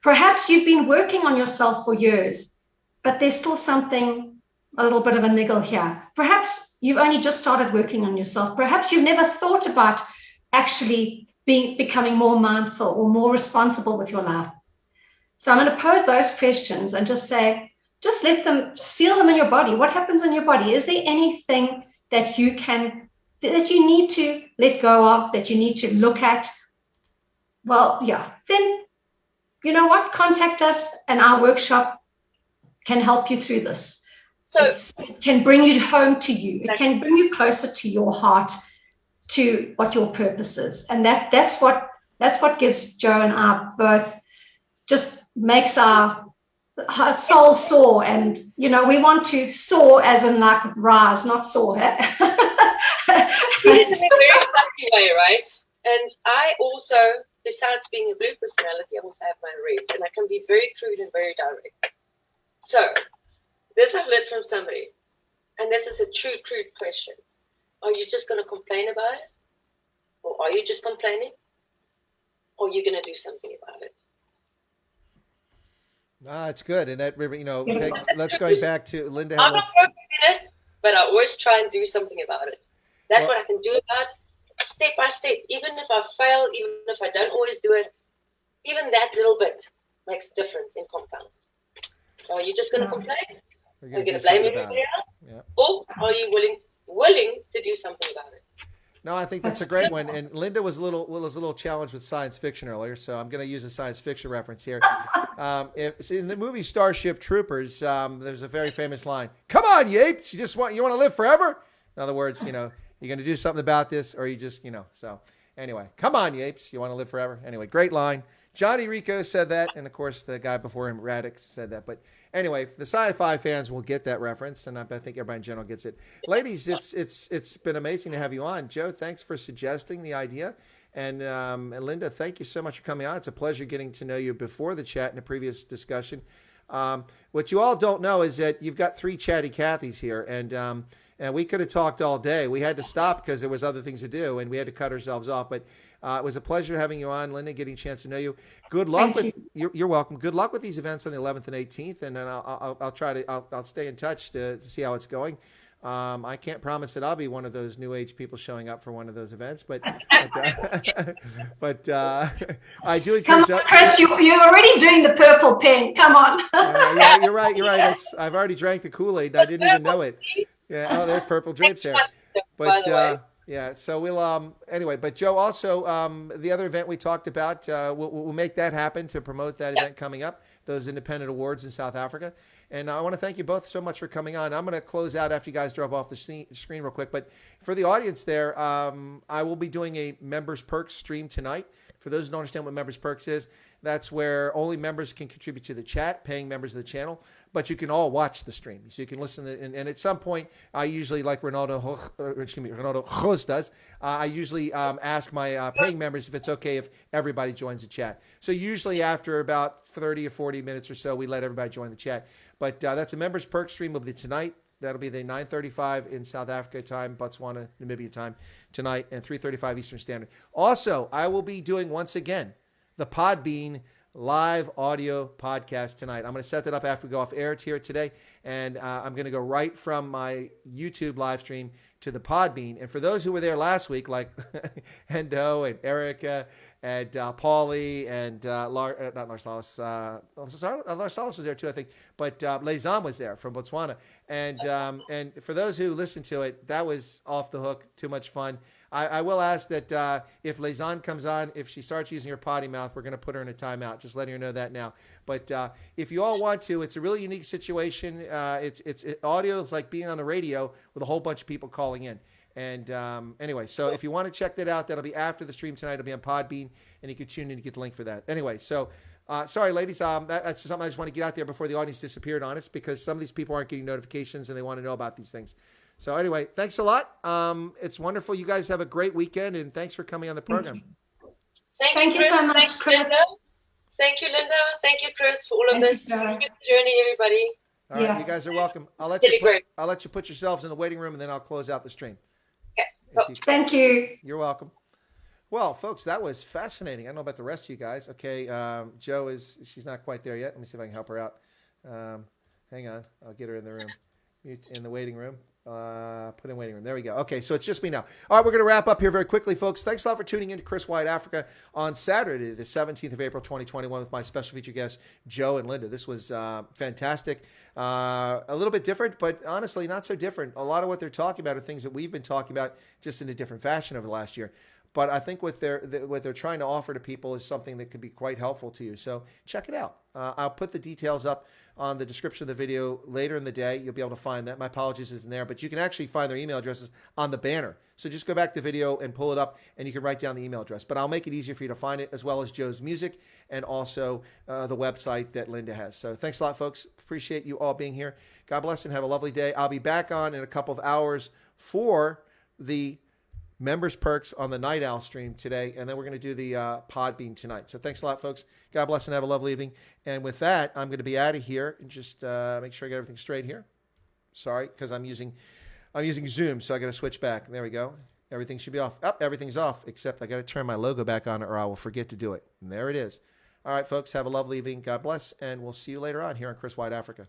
Perhaps you've been working on yourself for years, but there's still something, a little bit of a niggle here. Perhaps you've only just started working on yourself. Perhaps you've never thought about actually becoming more mindful or more responsible with your life. So I'm going to pose those questions and just say, just feel them in your body. What happens in your body? Is there anything that you need to let go of, that you need to look at? Well, yeah, then you know what? Contact us and our workshop can help you through this. So it can bring you home to you. It can bring you closer to your heart, to what your purpose is. And that's what gives Joe and I both, just makes our soul soar. And, we want to soar as in like rise, not soar. In a very happy way, right? And I also, besides being a blue personality, I also have my red. And I can be very crude and very direct. So, this I've learned from somebody. And this is a true crude question. Are you just going to complain about it? Or are you just complaining? Or are you going to do something about it? It's good. And that, let's go back to Linda. I'm not perfect in it, but I always try and do something about it. That's what I can do about it, step by step. Even if I fail, even if I don't always do it, even that little bit makes a difference in compound. So are you just going to complain? Are you going to blame everybody else? Yeah. Or are you willing to do something about it? No, I think that's a great one. And Linda was a little challenged with science fiction earlier, so I'm going to use a science fiction reference here. In the movie Starship Troopers, there's a very famous line: "Come on, you apes! You want to live forever?" In other words, you're going to do something about this, or you just, So anyway, come on, you apes! You want to live forever? Anyway, great line. Johnny Rico said that, and of course the guy before him, Radix, said that. But anyway, the sci-fi fans will get that reference, and I think everybody in general gets it. Ladies, it's been amazing to have you on. Joe, thanks for suggesting the idea, and Linda, thank you so much for coming on. It's a pleasure getting to know you before the chat in the previous discussion. What you all don't know is that you've got 3 chatty Cathys here, and we could have talked all day. We had to stop because there was other things to do, and we had to cut ourselves off. But it was a pleasure having you on, Linda, getting a chance to know you. Good luck you're welcome. Good luck with these events on the 11th and 18th, and then I'll stay in touch to see how it's going. I can't promise that I'll be one of those new age people showing up for one of those events, but I do encourage. Come on, Chris, you're already doing the purple pen. Come on. Yeah, you're right. I've already drank the Kool-Aid. And I didn't even know it. Yeah. Oh, there's purple drapes there. But yeah. So we'll anyway. But Joe, also the other event we talked about, we'll make that happen to promote that event coming up. Those independent awards in South Africa. And I want to thank you both so much for coming on. I'm going to close out after you guys drop off the screen real quick. But for the audience there, I will be doing a Members Perks stream tonight. For those who don't understand what Members Perks is, that's where only members can contribute to the chat, paying members of the channel. But you can all watch the stream. So you can listen. And at some point, I usually, like Ronaldo Jos does, I usually ask my paying members if it's okay if everybody joins the chat. So usually after about 30 or 40 minutes or so, we let everybody join the chat. But that's a Members Perks stream. Will be tonight. That'll be the 9:35 in South Africa time, Botswana, Namibia time tonight, and 3:35 Eastern Standard. Also, I will be doing once again the Podbean live audio podcast tonight. I'm going to set that up after we go off air here today, and I'm going to go right from my YouTube live stream to the Podbean. And for those who were there last week, like Hendo and Erica and Paulie and not Lars Salas, Lars Salas was there too, I think, but Lezam was there from Botswana. And for those who listened to it, that was off the hook, too much fun. I will ask that if Lezan comes on, if she starts using her potty mouth, we're going to put her in a timeout. Just letting her know that now. But if you all want to, it's a really unique situation. It's audio. It's like being on the radio with a whole bunch of people calling in. And anyway, so if you want to check that out, that'll be after the stream tonight. It'll be on Podbean, and you can tune in to get the link for that. Anyway, so sorry, ladies. That's something I just want to get out there before the audience disappeared on us, because some of these people aren't getting notifications and they want to know about these things. So anyway, thanks a lot. It's wonderful. You guys have a great weekend, and thanks for coming on the program. Thank you so much, Chris. Thank you, Linda. Thank you, Chris, for all of this. Have a good journey, everybody. All right, you guys are welcome. I'll let you put yourselves in the waiting room, and then I'll close out the stream. Okay. Thank you. You're welcome. Well, folks, that was fascinating. I don't know about the rest of you guys. Okay, Joe she's not quite there yet. Let me see if I can help her out. Hang on. I'll get her in the room, in the waiting room. Put in waiting room. There we go. Okay, so it's just me now. All right, we're going to wrap up here very quickly, folks. Thanks a lot for tuning in to Chris Wyatt Africa on Saturday, the 17th of April, 2021, with my special feature guests, Joe and Linda. This was fantastic. A little bit different, but honestly, not so different. A lot of what they're talking about are things that we've been talking about, just in a different fashion over the last year. But I think what they're trying to offer to people is something that could be quite helpful to you. So check it out. I'll put the details up on the description of the video later in the day. You'll be able to find that. My apologies isn't there, but you can actually find their email addresses on the banner. So just go back to the video and pull it up, and you can write down the email address. But I'll make it easier for you to find it, as well as Joe's music and also the website that Linda has. So thanks a lot, folks. Appreciate you all being here. God bless and have a lovely day. I'll be back on in a couple of hours for the Members Perks on the Night Owl stream today, and then we're going to do the Podbean tonight. So thanks a lot, folks. God bless and have a lovely evening. And with that, I'm going to be out of here and just make sure I get everything straight here. Sorry, because I'm using Zoom, so I got to switch back. There we go. Everything should be off. Everything's off, except I got to turn my logo back on, or I will forget to do it. And there it is. All right, folks, have a lovely evening. God bless, and we'll see you later on here on Chris Wyatt Africa.